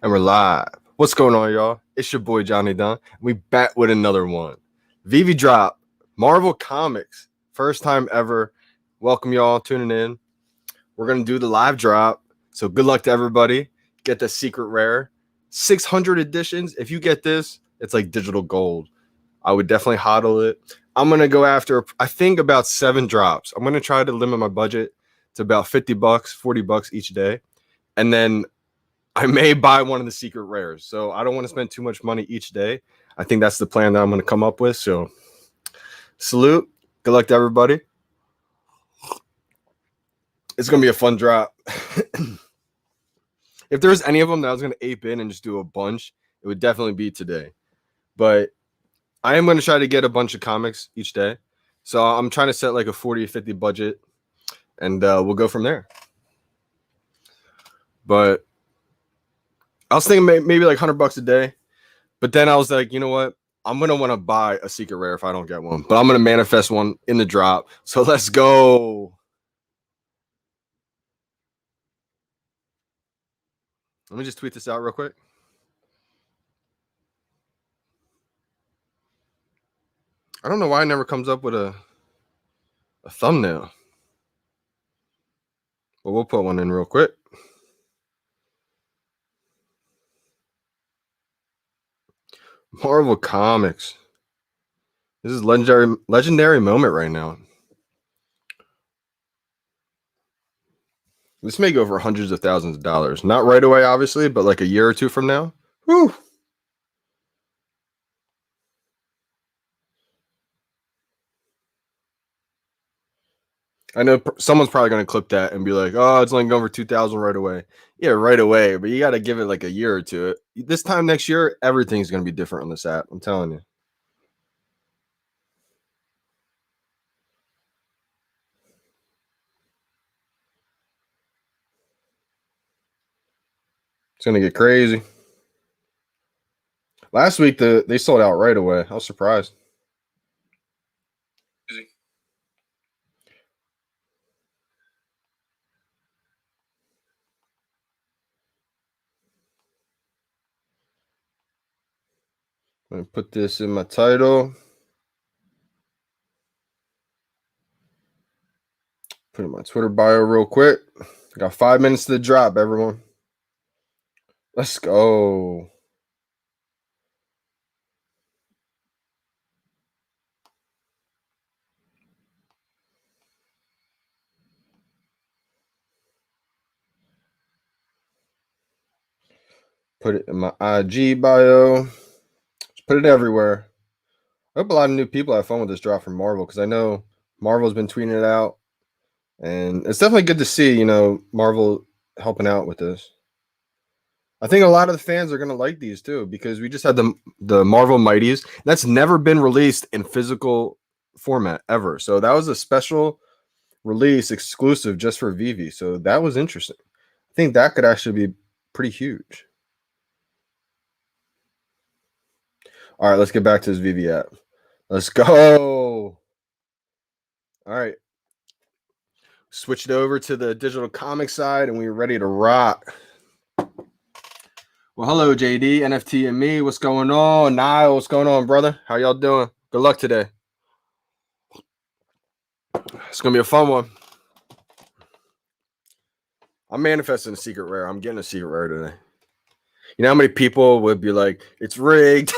And we're live. What's going on, y'all? It's your boy Johnny Dunn. We back with another one. VeVe drop, Marvel Comics. First time ever. Welcome y'all tuning in. We're going to do the live drop. So good luck to everybody. Get the secret rare. 600 editions. If you get this, it's like digital gold. I would definitely hodl it. I'm going to go after, I think, about 7 drops. I'm going to try to limit my budget to about $50, $40 each day. And then I may buy one of the secret rares. So I don't want to spend too much money each day. I think that's the plan that I'm going to come up with. So salute. Good luck to everybody. It's going to be a fun drop. If there's any of them that I was going to ape in and just do a bunch, it would definitely be today. But I am going to try to get a bunch of comics each day. So I'm trying to set like a 40 or 50 budget. And we'll go from there. But I was thinking maybe like $100 a day. But then I was like, you know what? I'm going to want to buy a secret rare if I don't get one. But I'm going to manifest one in the drop. So let's go. Let me just tweet this out real quick. I don't know why it never comes up with a thumbnail. But we'll put one in real quick. Marvel Comics. This is legendary moment right now. This may go for hundreds of thousands of dollars. Not right away, obviously, but like a year or two from now. Whew. I know someone's probably going to clip that and be like, oh, it's only going for 2,000 right away. Yeah, right away. But you got to give it like a year or two. This time next year, everything's going to be different on this app. I'm telling you. It's going to get crazy. Last week, they sold out right away. I was surprised. I'm going to put this in my title. Put it in my Twitter bio real quick. I got 5 minutes to the drop, everyone. Let's go. Put it in my IG bio. Just put it everywhere. I hope a lot of new people have fun with this drop from Marvel because I know Marvel's been tweeting it out. And it's definitely good to see, you know, Marvel helping out with this. I think a lot of the fans are going to like these too because we just had the Marvel Mighties. That's never been released in physical format ever. So that was a special release exclusive just for VeVe. So that was interesting. I think that could actually be pretty huge. All right, let's get back to this VeVe app. Let's go. All right. Switched over to the digital comic side and we're ready to rock. Well, hello, JD, NFT, and me. What's going on? Niall, what's going on, brother? How y'all doing? Good luck today. It's going to be a fun one. I'm manifesting a secret rare. I'm getting a secret rare today. You know how many people would be like, it's rigged?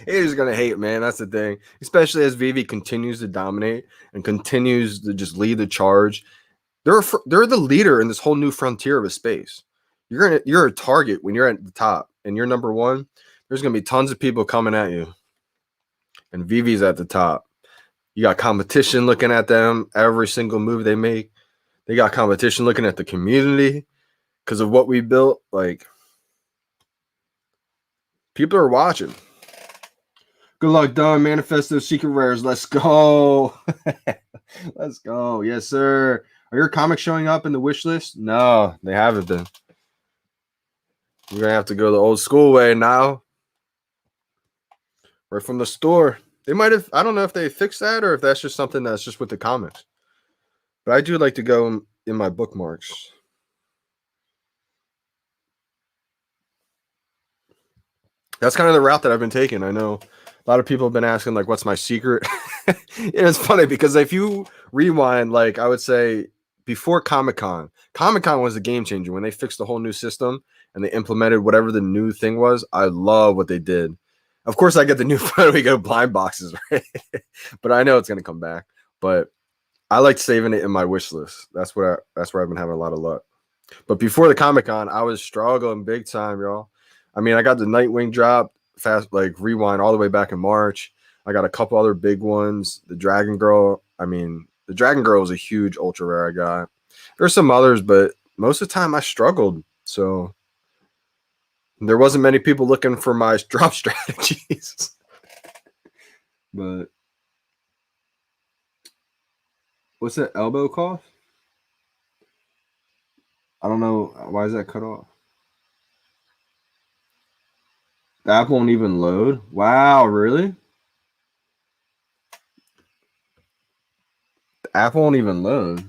Haters going to hate, man. That's the thing. Especially as VeVe continues to dominate and continues to just lead the charge. They're the leader in this whole new frontier of a space. You're a target when you're at the top and you're number one. There's going to be tons of people coming at you. And VeVe's at the top. You got competition looking at them every single move they make. They got competition looking at the community because of what we built. Like, people are watching. Good luck, Don. Manifest those secret rares. Let's go. Let's go. Yes, sir. Are your comics showing up in the wish list? No, they haven't been. You're going to have to go the old school way now. Right from the store. They might have, I don't know if they fixed that or if that's just something that's just with the comics. But I do like to go in my bookmarks. That's kind of the route that I've been taking. I know a lot of people have been asking, like, what's my secret? It's funny because if you rewind, like, I would say before Comic Con was a game changer when they fixed the whole new system and they implemented whatever the new thing was. I love what they did. Of course, I get the new fun. We go blind boxes, right? But I know it's going to come back. But I like saving it in my wish list. That's where I've been having a lot of luck. But before the Comic Con, I was struggling big time, y'all. I mean, I got the Nightwing drop fast, like rewind all the way back in March. I got a couple other big ones. The Dragon Girl. I mean, the Dragon Girl was a huge ultra rare I got. There's some others, but most of the time I struggled. So there wasn't many people looking for my drop strategies. But what's that elbow cough? I don't know. Why is that cut off? The app won't even load. Wow, really? The app won't even load.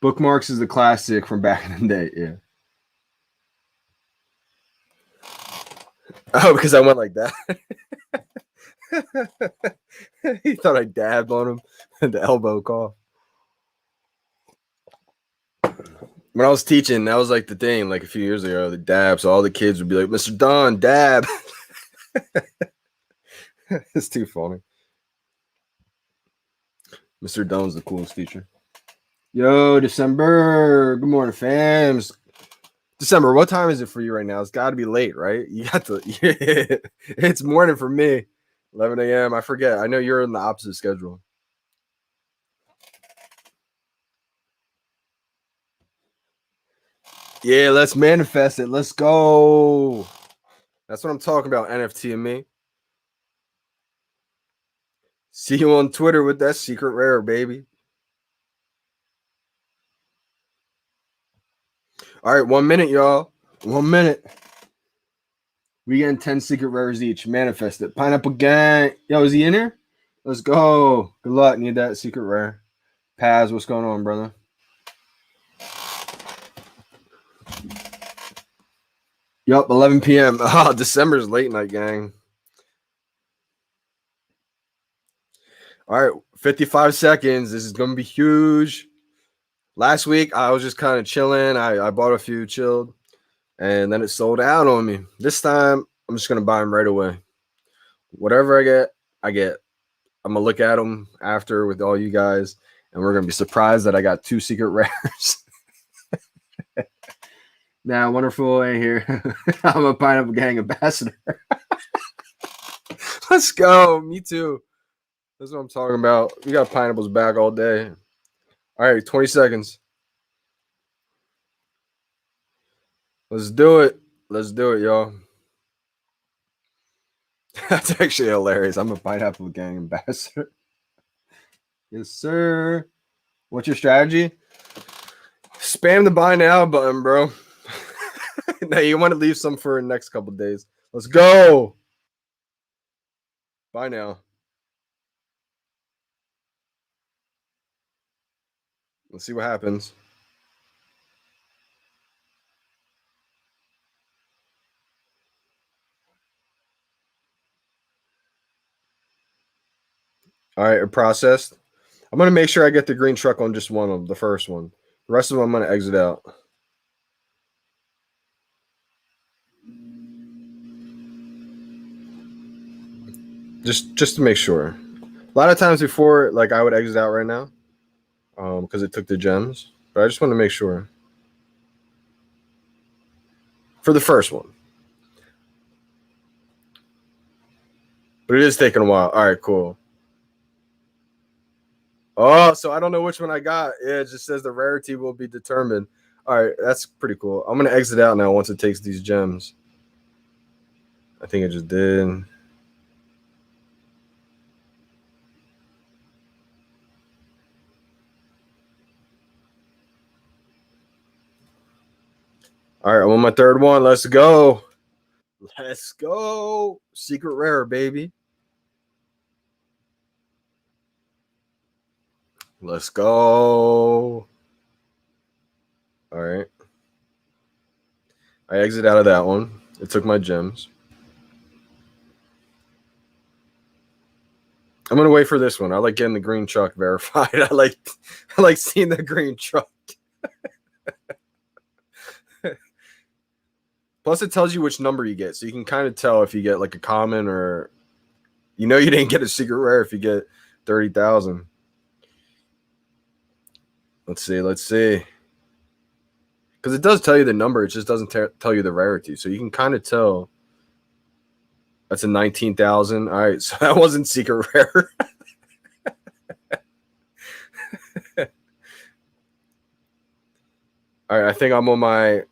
Bookmarks is the classic from back in the day. Yeah. Oh, because I went like that. He thought I dabbed on him. The elbow cough. When I was teaching, that was like the thing, like a few years ago, the dab. So all the kids would be like, Mr. Don, dab. It's too funny. Mr. Don's the coolest teacher. Yo, December. Good morning, fams. December, what time is it for you right now? It's got to be late, right? You got to. Yeah, it's morning for me. 11 a.m. I forget. I know you're in the opposite schedule. Yeah, let's manifest it. Let's go. That's what I'm talking about, NFT and me. See you on Twitter with that secret rare, baby. All right, 1 minute, y'all. 1 minute. We getting 10 secret rares each. Manifest it. Pineapple gang. Yo, is he in here? Let's go. Good luck. Need that secret rare. Paz, what's going on, brother? Yup, 11 p.m. Oh, December's late night, gang. All right, 55 seconds. This is going to be huge. Last week, I was just kind of chilling. I bought a few, chilled, and then it sold out on me. This time, I'm just going to buy them right away. Whatever I get, I get. I'm going to look at them after with all you guys, and we're going to be surprised that I got 2 secret rares. Nah, wonderful ain't here. I'm a Pineapple Gang ambassador. Let's go. Me too. That's what I'm talking about. We got pineapples back all day. All right, 20 seconds. Let's do it. Let's do it, y'all. That's actually hilarious. I'm a Pineapple Gang ambassador. Yes, sir. What's your strategy? Spam the buy now button, bro. Now you want to leave some for the next couple days. Let's go. Buy now. Let's see what happens. All right, it processed. I'm gonna make sure I get the green truck on just one of them, the first one. The rest of them I'm gonna exit out. Just to make sure. A lot of times before, like I would exit out right now, because it took the gems. But I just want to make sure for the first one. But it is taking a while. All right, cool. Oh, so I don't know which one I got. Yeah, it just says the rarity will be determined. All right, that's pretty cool. I'm gonna exit out now once it takes these gems. I think it just did. All right, I'm on my third one. Let's go. Let's go. Secret rare, baby. Let's go. All right. I exit out of that one. It took my gems. I'm gonna wait for this one. I like getting the green truck verified. I like seeing the green truck. Plus, it tells you which number you get, so you can kind of tell if you get like a common or, you didn't get a secret rare if you get 30,000. Let's see. Because it does tell you the number, it just doesn't tell you the rarity, so you can kind of tell. That's a 19,000. All right, so that wasn't secret rare. All right, I think I'm on my.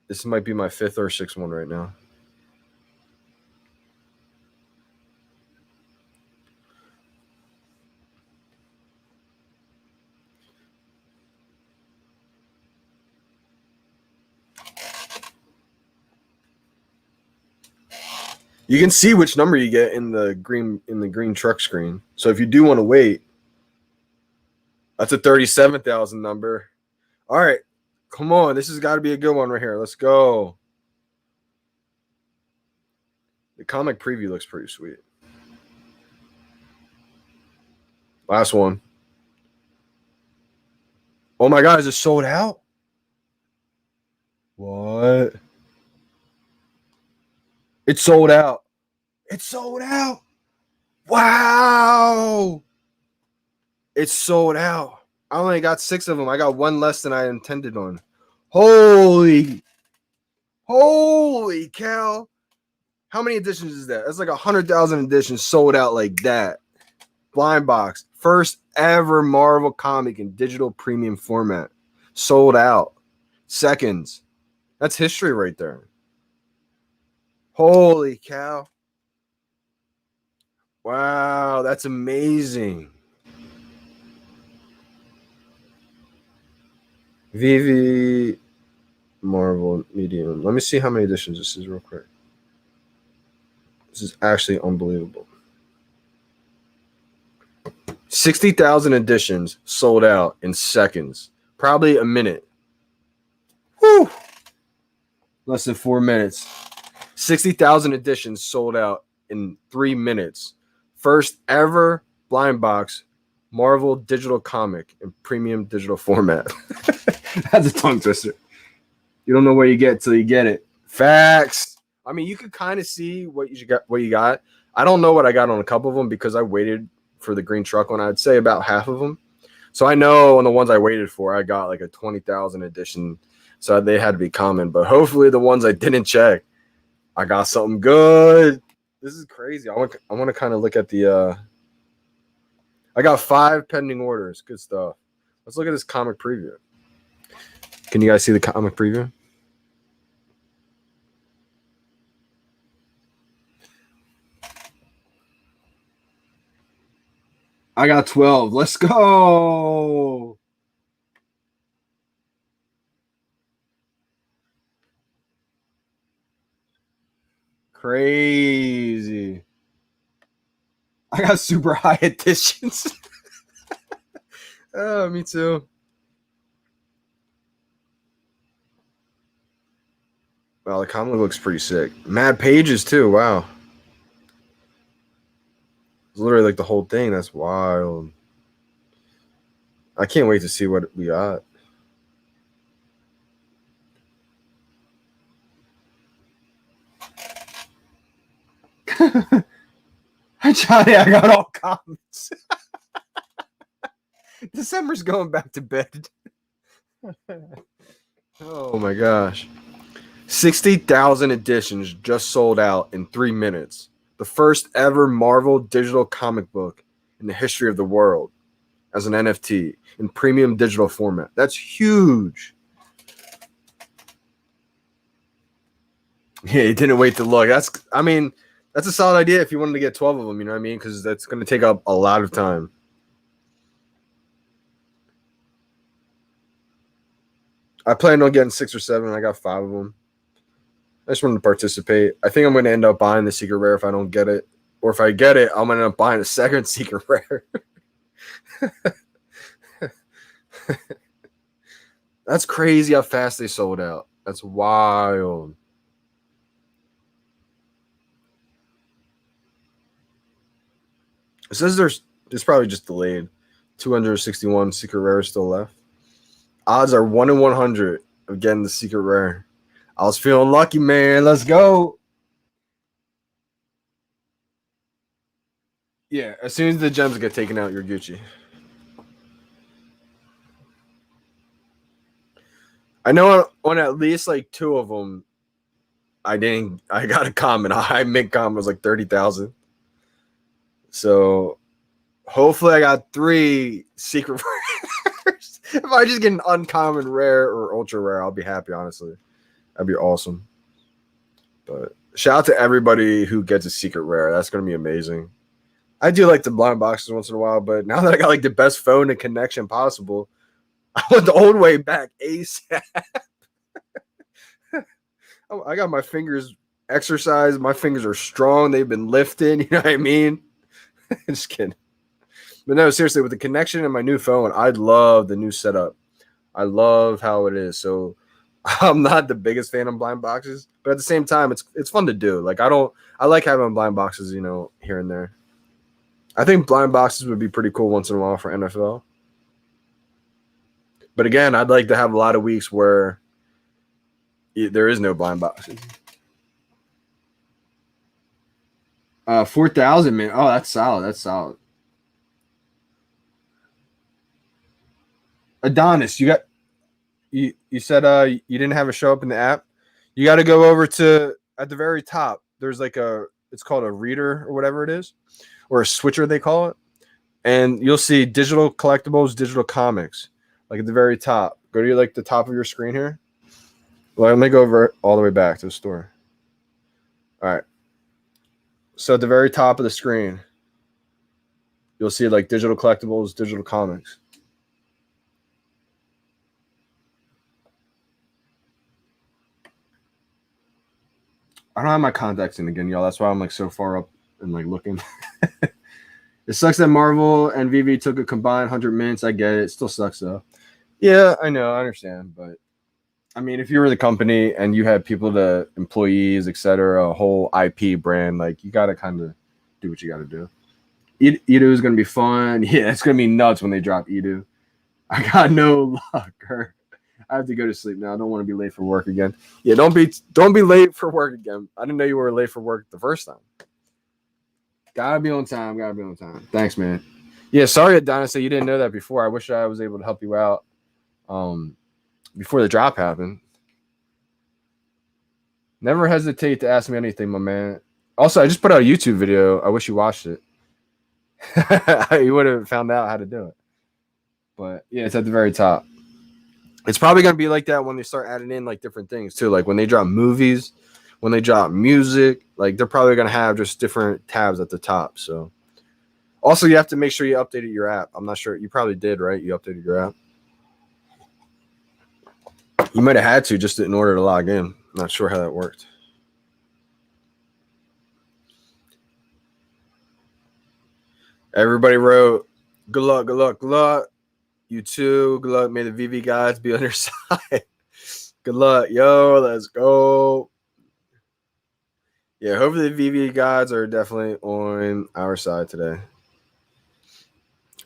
This might be my 5th or 6th one right now. You can see which number you get in the green truck screen. So if you do want to wait, that's a 37,000 number. All right, come on. This has got to be a good one right here. Let's go. The comic preview looks pretty sweet. Last one. Oh my God, is it sold out? What? It's sold out. It's sold out. Wow. It's sold out. I only got 6 of them. I got one less than I intended on. Holy cow. How many editions is that? That's like 100,000 editions sold out like that. Blind box. First ever Marvel comic in digital premium format. Sold out. Seconds. That's history right there. Holy cow. Wow, that's amazing. VeVe Marvel Medium. Let me see how many editions this is real quick. This is actually unbelievable. 60,000 editions sold out in seconds. Probably a minute. Whew. Less than 4 minutes. 60,000 editions sold out in 3 minutes. First ever blind box Marvel digital comic in premium digital format. That's a tongue twister. You don't know where you get till you get it. Facts. I mean, you could kind of see what you got. I don't know what I got on a couple of them because I waited for the green truck one. I'd say about half of them. So I know on the ones I waited for, I got like a 20,000 edition. So they had to be common. But hopefully the ones I didn't check, I got something good. This is crazy. I want to kind of look at the I got 5 pending orders. Good stuff. Let's look at this comic preview. Can you guys see the comic preview? I got 12. Let's go. Crazy. I got super high editions. Oh, me too. Wow, the comic looks pretty sick. Mad pages too. Wow. It's literally like the whole thing. That's wild. I can't wait to see what we got. Johnny, I got all comments. December's going back to bed. Oh my gosh. 60,000 editions just sold out in 3 minutes. The first ever Marvel digital comic book in the history of the world as an NFT in premium digital format. That's huge. Yeah, he didn't wait to look. That's a solid idea if you wanted to get 12 of them, you know what I mean? Because that's going to take up a lot of time. I planned on getting 6 or 7. I got 5 of them. I just wanted to participate. I think I'm going to end up buying the secret rare if I don't get it. Or if I get it, I'm going to end up buying a second secret rare. That's crazy how fast they sold out. That's wild. It says there's probably just delayed. 261 secret rares still left. Odds are 1 in 100 of getting the secret rare. I was feeling lucky, man. Let's go. Yeah, as soon as the gems get taken out, you're Gucci. I know on at least like 2 of them, I got a comment. I mint comment was like 30,000. So hopefully I got 3 secret rares. If I just get an uncommon rare or ultra rare, I'll be happy, honestly. That'd be awesome. But shout out to everybody who gets a secret rare. That's going to be amazing. I do like the blind boxes once in a while, but now that I got like the best phone and connection possible, I want the old way back ASAP. I got my fingers exercised. My fingers are strong. They've been lifting. You know what I mean? Just kidding. But no, seriously, with the connection and my new phone, I love the new setup. I love how it is. So I'm not the biggest fan of blind boxes, but at the same time, it's fun to do. Like I like having blind boxes, you know, here and there. I think blind boxes would be pretty cool once in a while for NFL. But again, I'd like to have a lot of weeks where there is no blind boxes. 4,000, man. Oh, that's solid. That's solid. Adonis, you said you didn't have it show up in the app. You got to go over to at the very top. There's like it's called a reader or whatever it is, or a switcher they call it, and you'll see digital collectibles, digital comics, like at the very top. Go to like the top of your screen here. Well, let me go over all the way back to the store. All right. So at the very top of the screen, you'll see like digital collectibles, digital comics. I don't have my contacts in again, y'all. That's why I'm like so far up and like looking. It sucks that Marvel and VeVe took a combined 100 minutes. I get it. It still sucks though. Yeah, I know. I understand. But I mean, if you were the company and you had people, the employees, etc., a whole IP brand, like you got to kind of do what you got to do. Edu is going to be fun. Yeah, it's going to be nuts when they drop Edu. I got no luck. I have to go to sleep now. I don't want to be late for work again. Yeah, don't be late for work again. I didn't know you were late for work the first time. Gotta be on time. Gotta be on time. Thanks, man. Yeah, sorry, Adonis, you didn't know that before. I wish I was able to help you out before the drop happened. Never hesitate to ask me anything, my man. Also, I just put out a YouTube video. I wish you watched it. You would have found out how to do it. But yeah, it's at the very top. It's probably going to be like that when they start adding in like different things too. Like when they drop movies, when they drop music, like they're probably going to have just different tabs at the top. So also you have to make sure you updated your app. I'm not sure. You probably did, right? You updated your app. You might have had to just in order to log in. Not sure how that worked. Everybody wrote, good luck, good luck, good luck. You too. Good luck. May the VeVe gods be on your side. Good luck. Yo, let's go. Yeah, hopefully the VeVe gods are definitely on our side today.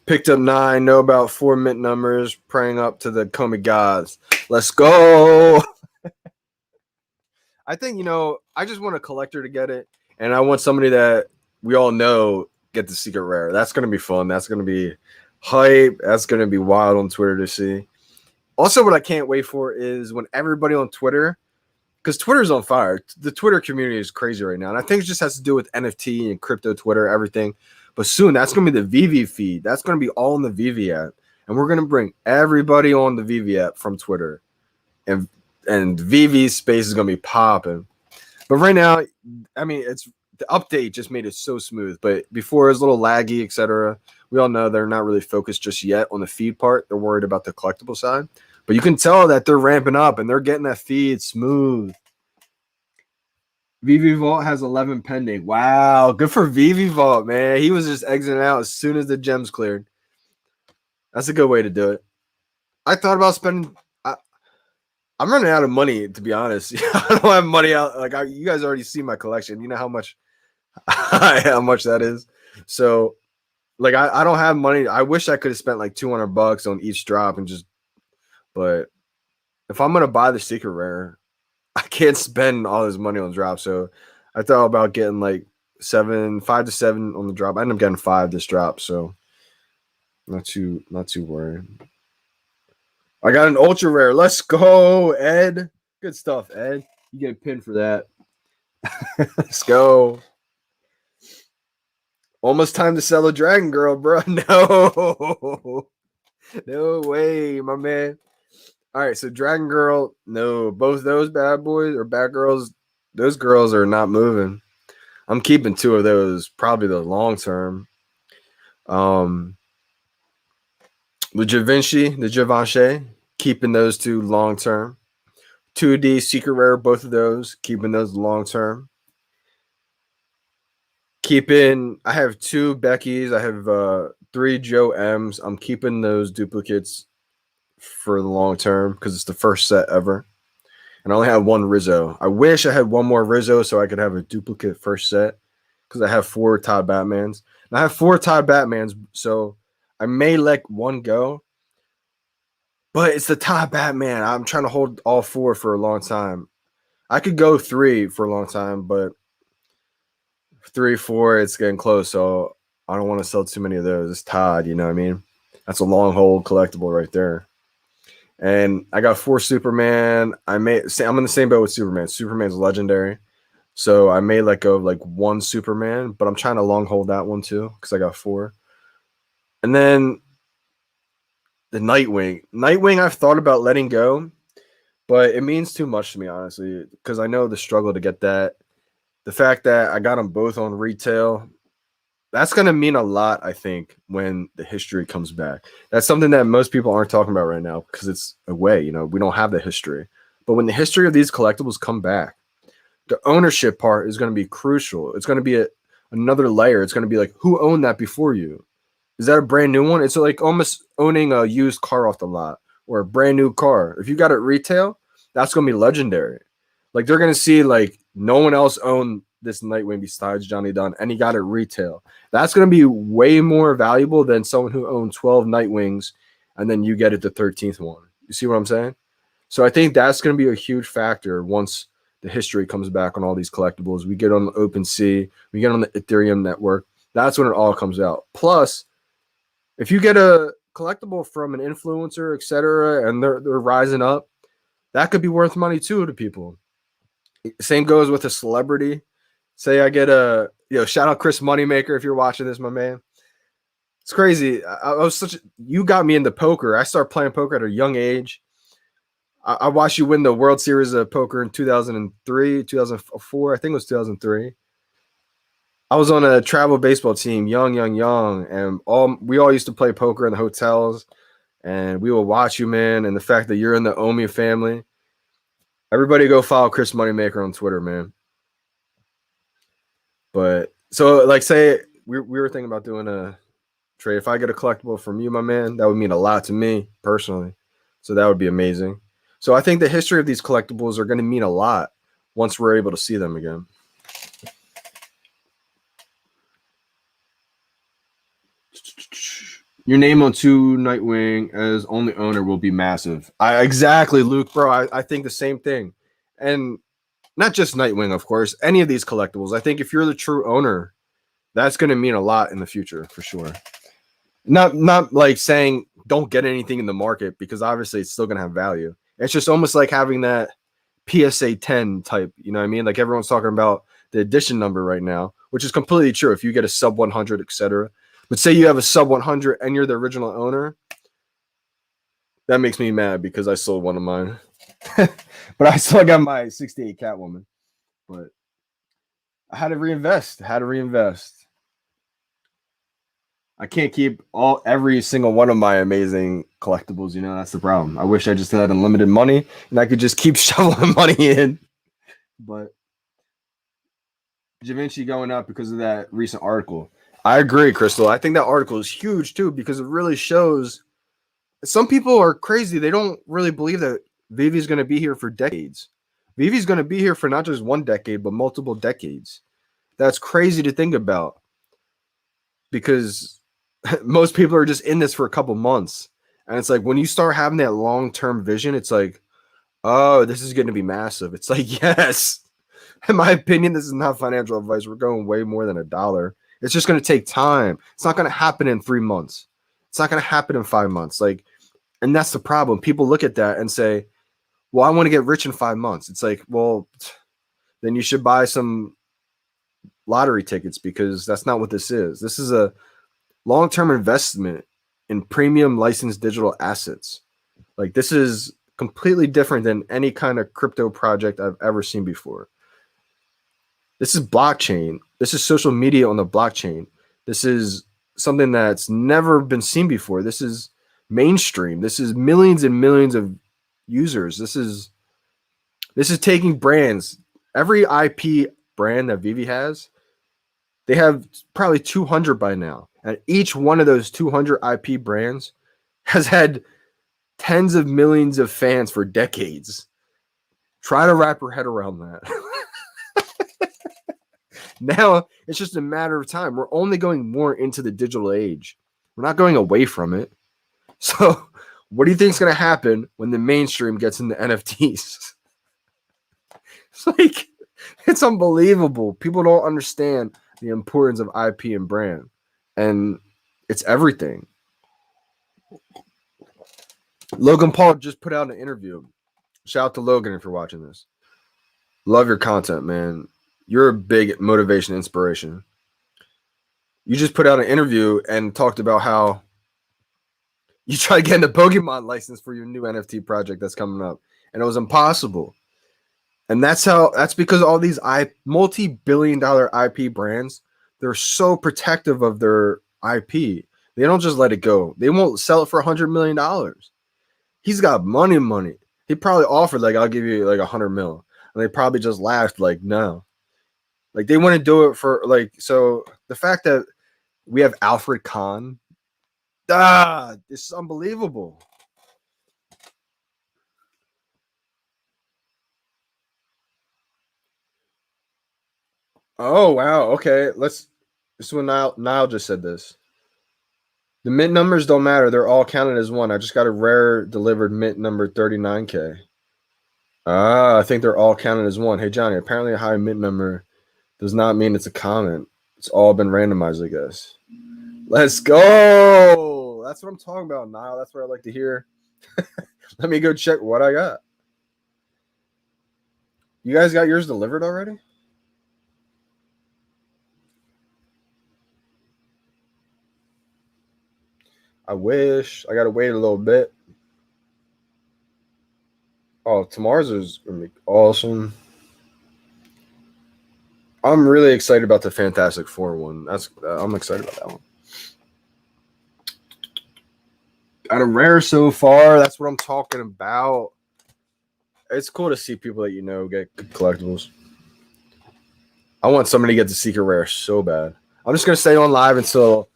Picked up 9, know about 4 mint numbers, praying up to the Comey gods. Let's go. I think, you know, I just want a collector to get it, and I want somebody that we all know get the secret rare. That's going to be fun. That's going to be hype. That's going to be wild on Twitter to see. Also, what I can't wait for is when everybody on Twitter, because Twitter's on fire. The Twitter community is crazy right now. And I think it just has to do with NFT and crypto Twitter, everything. But soon, that's going to be the VeVe feed. That's going to be all in the VeVe app. And we're going to bring everybody on the VeVe app from Twitter. And VeVe's space is going to be popping. But right now, I mean, the update just made it so smooth. But before, it was a little laggy, etc. We all know they're not really focused just yet on the feed part. They're worried about the collectible side. But you can tell that they're ramping up and they're getting that feed smooth. VeVe Vault has 11 pending. Wow, good for VeVe Vault, man. He was just exiting out as soon as the gems cleared. That's a good way to do it. I thought about spending I'm running out of money, to be honest. I don't have money out. Like you guys already see my collection. You know how much that is. So like I don't have money. I wish I could have spent like $200 on each drop and just. But if I'm gonna buy the secret rare, I can't spend all this money on drop. So I thought about getting like 5 to 7 on the drop. I ended up getting 5 this drop. So not too worried. I got an ultra rare. Let's go, Ed. Good stuff, Ed. You get a pin for that. Let's go. Almost time to sell a Dragon Girl, bro. No. No way, my man. All right, so Dragon Girl, no. Both those bad boys or bad girls, those girls are not moving. I'm keeping 2 of those, probably the long term. The Givenchy, keeping those 2 long term. 2D secret rare, both of those, keeping those long term. I have 2 Beckys. I have 3 Joe M's. I'm keeping those duplicates for the long term because it's the first set ever. And I only have 1 Rizzo. I wish I had 1 more Rizzo so I could have a duplicate first set because I have 4 Todd Batmans. And I have 4 Todd Batmans, so I may let 1 go. But it's the Todd Batman. I'm trying to hold all 4 for a long time. I could go 3 for a long time, but 3, 4, it's getting close. So I don't want to sell too many of those. It's Todd, you know what I mean? That's a long hold collectible right there. And I got 4 Superman. I'm in the same boat with Superman. Superman's legendary. So I may let go of like 1 Superman, but I'm trying to long hold that one too because I got 4. And then the Nightwing. Nightwing I've thought about letting go, but it means too much to me, honestly, because I know the struggle to get that. The fact that I got them both on retail, that's going to mean a lot, I think, when the history comes back. That's something that most people aren't talking about right now because it's away. We don't have the history. But when the history of these collectibles come back, the ownership part is going to be crucial. It's going to be another layer. It's going to be like, who owned that before you? Is that a brand new one? It's like almost owning a used car off the lot or a brand new car. If you got it retail, that's going to be legendary. Like they're going to see like no one else owned this Nightwing besides Johnny Dunn, and he got it retail. That's going to be way more valuable than someone who owned 12 Nightwings and then you get it the 13th one. You see what I'm saying? So I think that's going to be a huge factor once the history comes back on all these collectibles. We get on the OpenSea, we get on the Ethereum network. That's when it all comes out. Plus, if you get a collectible from an influencer, etc., and they're rising up, that could be worth money too to people. Same goes with a celebrity. Say I get shout out Chris Moneymaker if you're watching this, my man. It's crazy. You got me into poker. I started playing poker at a young age. I watched you win the World Series of Poker in 2003, 2004. I think it was 2003. I was on a travel baseball team, young, and we all used to play poker in the hotels, and we would watch you, man. And the fact that you're in the Omi family, everybody go follow Chris Moneymaker on Twitter, man. But so, like, say we were thinking about doing a trade. If I get a collectible from you, my man, that would mean a lot to me personally. So that would be amazing. So I think the history of these collectibles are going to mean a lot once we're able to see them again. Your name on 2 Nightwing as only owner will be massive. Exactly, Luke, bro. I think the same thing. And not just Nightwing, of course. Any of these collectibles. I think if you're the true owner, that's going to mean a lot in the future for sure. Not like saying don't get anything in the market because obviously it's still going to have value. It's just almost like having that PSA 10 type, you know what I mean? Like everyone's talking about the edition number right now, which is completely true. If you get a sub 100, etc. But say you have a sub 100 and you're the original owner, that makes me mad because I sold one of mine. But I still got my 68 Catwoman. But I had to reinvest. I can't keep every single one of my amazing collectibles. That's the problem. I wish I just had unlimited money and I could just keep shoveling money in. But Givenchy going up because of that recent article. I agree, Crystal. I think that article is huge too because it really shows some people are crazy. They don't really believe that VeVe is going to be here for decades. VeVe is going to be here for not just one decade, but multiple decades. That's crazy to think about because most people are just in this for a couple months. And it's like when you start having that long-term vision, it's like, oh, this is going to be massive. It's like, yes. In my opinion, this is not financial advice. We're going way more than $1. It's just going to take time. It's not going to happen in 3 months. It's not going to happen in 5 months. Like, and that's the problem. People look at that and say, well, I want to get rich in 5 months. It's like, well, then you should buy some lottery tickets because that's not what this is. This is a long-term investment in premium licensed digital assets. Like, this is completely different than any kind of crypto project I've ever seen before. This is blockchain. This is social media on the blockchain. This is something that's never been seen before. This is mainstream. This is millions and millions of users. This is taking brands. Every IP brand that VeVe has, they have probably 200 by now. And each one of those 200 IP brands has had tens of millions of fans for decades. Try to wrap your head around that. Now it's just a matter of time. We're only going more into the digital age. We're not going away from it. So what do you think is going to happen when the mainstream gets into NFTs? It's like, it's unbelievable. People don't understand the importance of IP and brand. And it's everything. Logan Paul just put out an interview. Shout out to Logan if you're watching this. Love your content, man. You're a big motivation, inspiration. You just put out an interview and talked about how you tried getting a Pokemon license for your new NFT project that's coming up, and it was impossible. And that's because all these multi-billion-dollar IP brands, they're so protective of their IP. They don't just let it go. They won't sell it for $100 million. He's got money. He probably offered, like, I'll give you like $100 million. And they probably just laughed, like, no. Like, they wouldn't do it for, like, so the fact that we have Alfred Kahn, this is unbelievable. Oh, wow. Okay. This is when Niall just said this. The mint numbers don't matter. They're all counted as one. I just got a rare delivered mint number 39K. I think they're all counted as one. Hey, Johnny, apparently a high mint number does not mean it's a comment. It's all been randomized, I guess. Let's go. That's what I'm talking about, Niall. That's what I like to hear. Let me go check what I got. You guys got yours delivered already? I wish. I got to wait a little bit. Oh, tomorrow's is going to be awesome. I'm really excited about the Fantastic Four one. I'm excited about that one. Got a rare so far. That's what I'm talking about. It's cool to see people that you know get good collectibles. I want somebody to get the secret rare so bad. I'm just going to stay on live until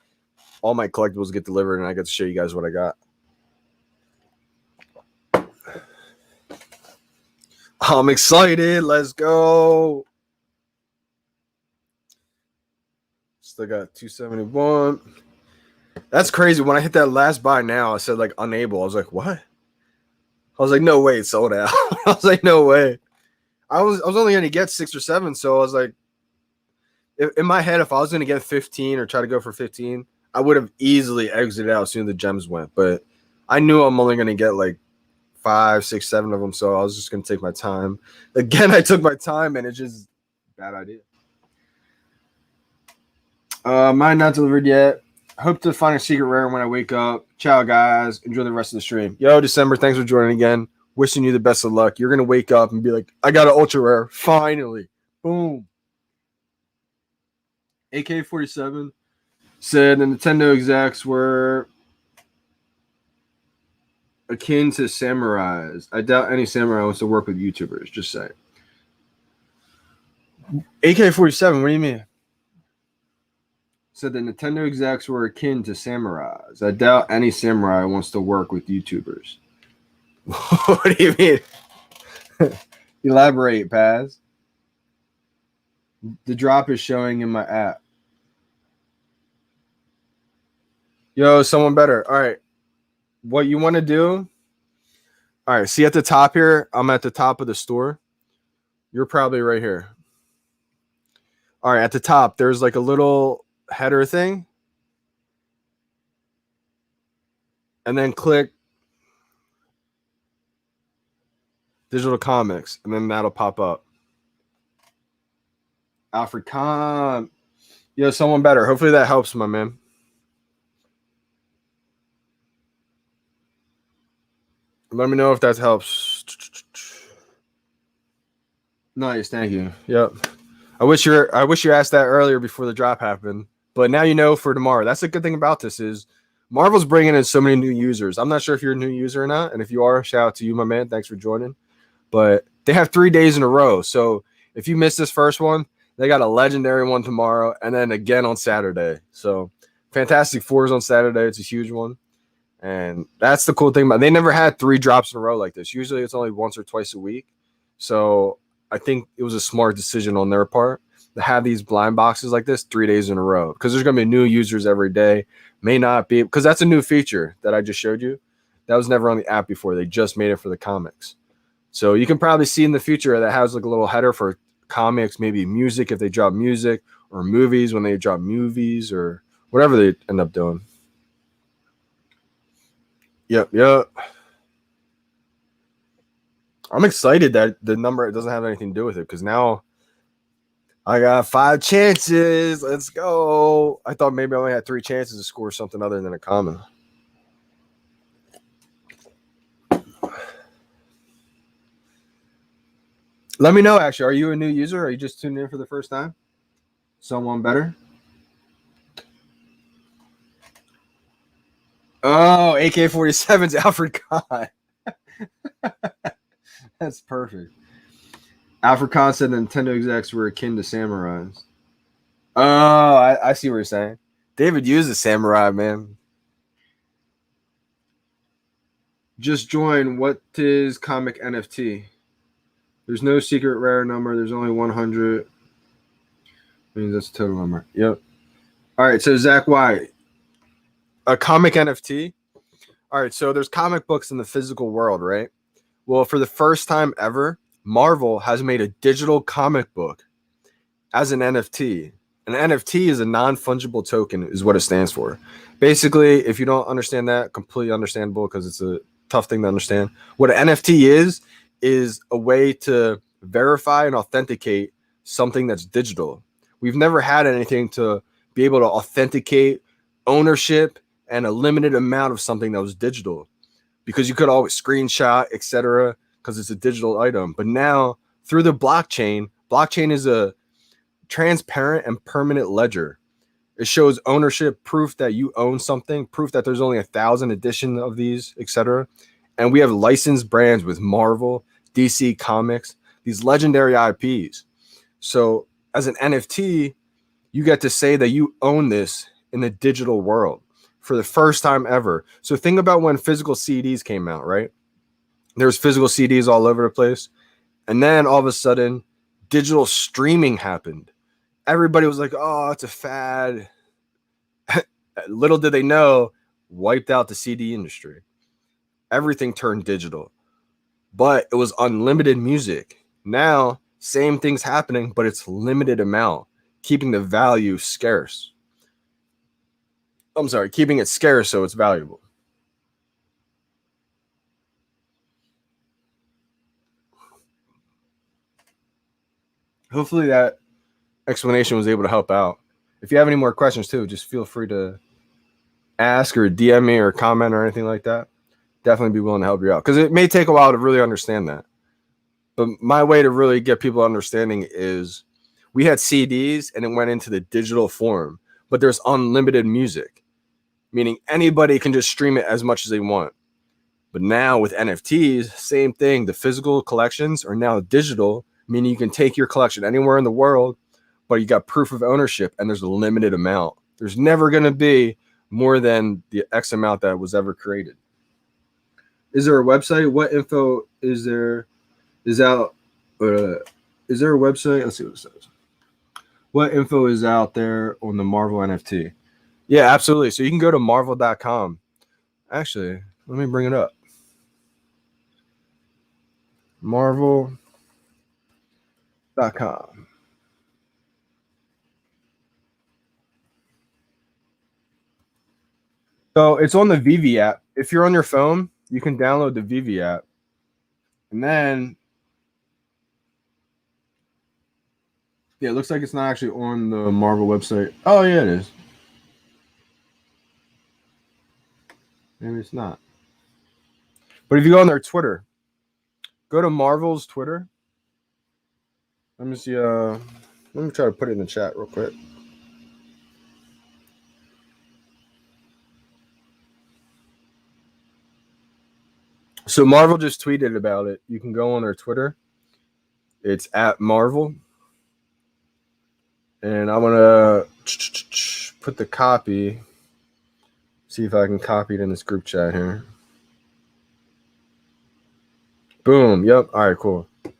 all my collectibles get delivered and I get to show you guys what I got. I'm excited. Let's go. Still got 271. That's crazy. When I hit that last buy now, I said like unable. I was like, what? I was like, no way, it's sold out. I was like, no way. I was only going to get 6 or 7, so I was like, in my head, if I was going to get 15 or try to go for 15, I would have easily exited out as soon as the gems went. But I knew I'm only going to get like 5, 6, 7 of them, so I was just going to take my time. Again, I took my time, and it's just a bad idea. Mine not delivered yet. Hope to find a secret rare when I wake up. Ciao, guys. Enjoy the rest of the stream. Yo, December, thanks for joining again. Wishing you the best of luck. You're going to wake up and be like, I got an ultra rare. Finally. Boom. AK-47 said the Nintendo execs were akin to samurais. I doubt any samurai wants to work with YouTubers. Just say. AK-47, what do you mean? Said the Nintendo execs were akin to samurais. I doubt any samurai wants to work with YouTubers. What do you mean? Elaborate, Paz. The drop is showing in my app. Yo, someone better. All right. What you want to do? All right. See at the top here, I'm at the top of the store. You're probably right here. All right. At the top, there's like a little header thing. And then click digital comics. And then that'll pop up. Alfred Khan. Yo, someone better. Hopefully that helps, my man. Let me know if that helps. Nice, thank you. Yep. I wish you asked that earlier before the drop happened. But now you know for tomorrow. That's the good thing about this is Marvel's bringing in so many new users. I'm not sure if you're a new user or not. And if you are, shout out to you, my man. Thanks for joining. But they have 3 days in a row. So if you missed this first one, they got a legendary one tomorrow and then again on Saturday. So Fantastic Fours on Saturday. It's a huge one. And that's the cool thing about it. They never had 3 drops in a row like this. Usually it's only once or twice a week. So I think it was a smart decision on their part to have these blind boxes like this 3 days in a row because there's going to be new users every day. May not be because that's a new feature that I just showed you. That was never on the app before. They just made it for the comics. So you can probably see in the future that has like a little header for comics, maybe music if they drop music, or movies when they drop movies, or whatever they end up doing. Yep. I'm excited that the number doesn't have anything to do with it because now I got 5 chances. Let's go. I thought maybe I only had 3 chances to score something other than a common. Let me know, actually. Are you a new user? Or are you just tuning in for the first time? Someone better? Oh, AK-47's Alfred Kahn. That's perfect. Alfred Kahn said Nintendo execs were akin to samurais. Oh, I see what you're saying. David used a samurai, man. Just join. What is comic NFT? There's no secret rare number. There's only 100. Means that's the total number. Yep. All right. So Zach White, a comic NFT. All right. So there's comic books in the physical world, right? Well, for the first time ever, Marvel has made a digital comic book as an NFT. An NFT is a non-fungible token, is what it stands for. Basically, if you don't understand that, completely understandable because it's a tough thing to understand. What an NFT is a way to verify and authenticate something that's digital. We've never had anything to be able to authenticate ownership and a limited amount of something that was digital because you could always screenshot, etc., because it's a digital item. But now through the blockchain is a transparent and permanent ledger. It shows ownership, proof that you own something, proof that there's only 1,000 editions of these, etc. And we have licensed brands with Marvel, DC Comics, these legendary IPs. So as an NFT, you get to say that you own this in the digital world for the first time ever. So think about when physical CDs came out, right? There's physical CDs all over the place. And then all of a sudden, digital streaming happened. Everybody was like, oh, it's a fad. Little did they know, wiped out the CD industry. Everything turned digital, but it was unlimited music. Now, same thing's happening, but it's limited amount, keeping the value scarce. I'm sorry, keeping it scarce so it's valuable. Hopefully that explanation was able to help out. If you have any more questions too, just feel free to ask or DM me or comment or anything like that. Definitely be willing to help you out because it may take a while to really understand that. But my way to really get people understanding is we had CDs and it went into the digital form, but there's unlimited music, meaning anybody can just stream it as much as they want. But now with NFTs, same thing. The physical collections are now digital, meaning you can take your collection anywhere in the world, but you got proof of ownership and there's a limited amount. There's never going to be more than the X amount that was ever created. Is there a website? What info is there? Is out? Is there a website? Let's see what it says. What info is out there on the Marvel NFT? Yeah, absolutely. So you can go to marvel.com. Actually, let me bring it up. Marvel.com. So it's on the VeVe app. If you're on your phone, you can download the VeVe app. And then, yeah, it looks like it's not actually on the Marvel website. Oh, yeah, it is. Maybe it's not. But if you go on their Twitter, go to Marvel's Twitter. Let me see. Let me try to put it in the chat real quick. So Marvel just tweeted about it. You can go on their Twitter. It's at Marvel. And I'm gonna put the copy. See if I can copy it in this group chat here. Boom. Yep. All right. Cool. So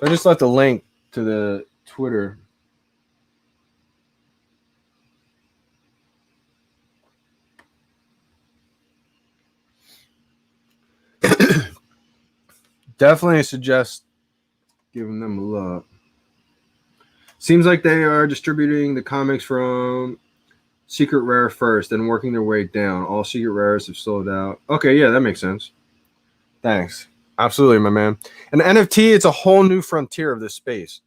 I just left a link to the Twitter. Definitely suggest giving them a look. Seems like they are distributing the comics from Secret Rare first and working their way down. All Secret Rares have sold out. Okay, yeah, that makes sense. Thanks. Absolutely, my man. And NFT, it's a whole new frontier of this space.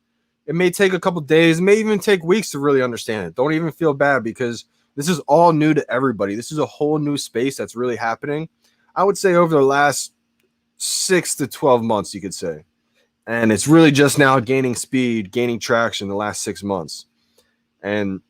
It may take a couple days, it may even take weeks to really understand it. Don't even feel bad because this is all new to everybody. This is a whole new space that's really happening. I would say over the last 6 to 12 months, you could say. And it's really just now gaining speed, gaining traction the last 6 months. And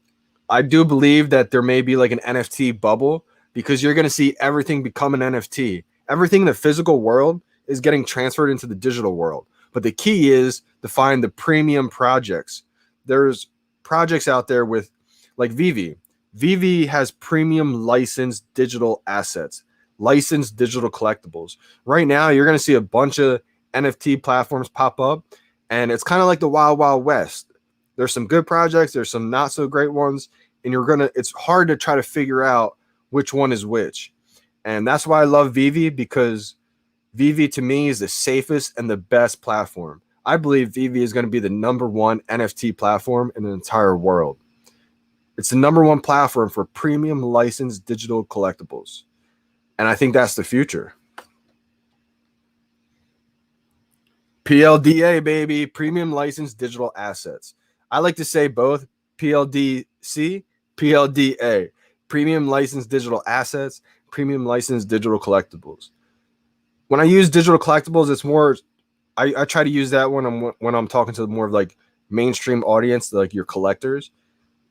I do believe that there may be like an NFT bubble because you're going to see everything become an NFT. Everything in the physical world is getting transferred into the digital world. But the key is to find the premium projects. There's projects out there with like VeVe. VeVe has premium licensed digital assets, licensed digital collectibles. Right now, you're going to see a bunch of NFT platforms pop up, and it's kind of like the Wild Wild West. There's some good projects, there's some not so great ones, and it's hard to try to figure out which one is which. And that's why I love VeVe, because VeVe to me is the safest and the best platform. I believe VeVe is going to be the number one NFT platform in the entire world. It's the number one platform for premium licensed digital collectibles. And I think that's the future. PLDA, baby, premium licensed digital assets. I like to say both PLDC, PLDA, premium licensed digital assets, premium licensed digital collectibles. When I use digital collectibles, it's more, I try to use that when I'm talking to more of like mainstream audience, like your collectors.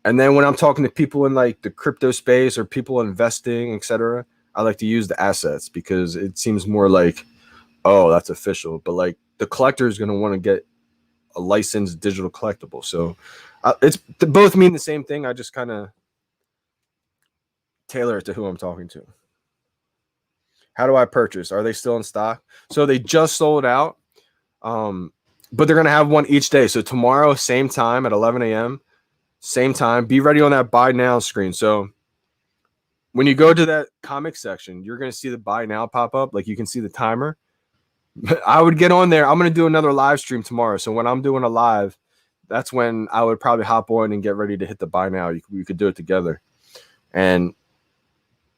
And then when I'm talking to people in like the crypto space or people investing, etc., I like to use the assets because it seems more like, oh, that's official. But like the collector is going to want to get a licensed digital collectible. So it's both mean the same thing. I just kind of tailor it to who I'm talking to. How do I purchase? Are they still in stock? So they just sold out, but they're going to have one each day. So tomorrow, same time at 11 a.m., same time. Be ready on that buy now screen. So when you go to that comic section, you're going to see the buy now pop up. Like you can see the timer. I would get on there. I'm going to do another live stream tomorrow. So when I'm doing a live, that's when I would probably hop on and get ready to hit the buy now. You could do it together. And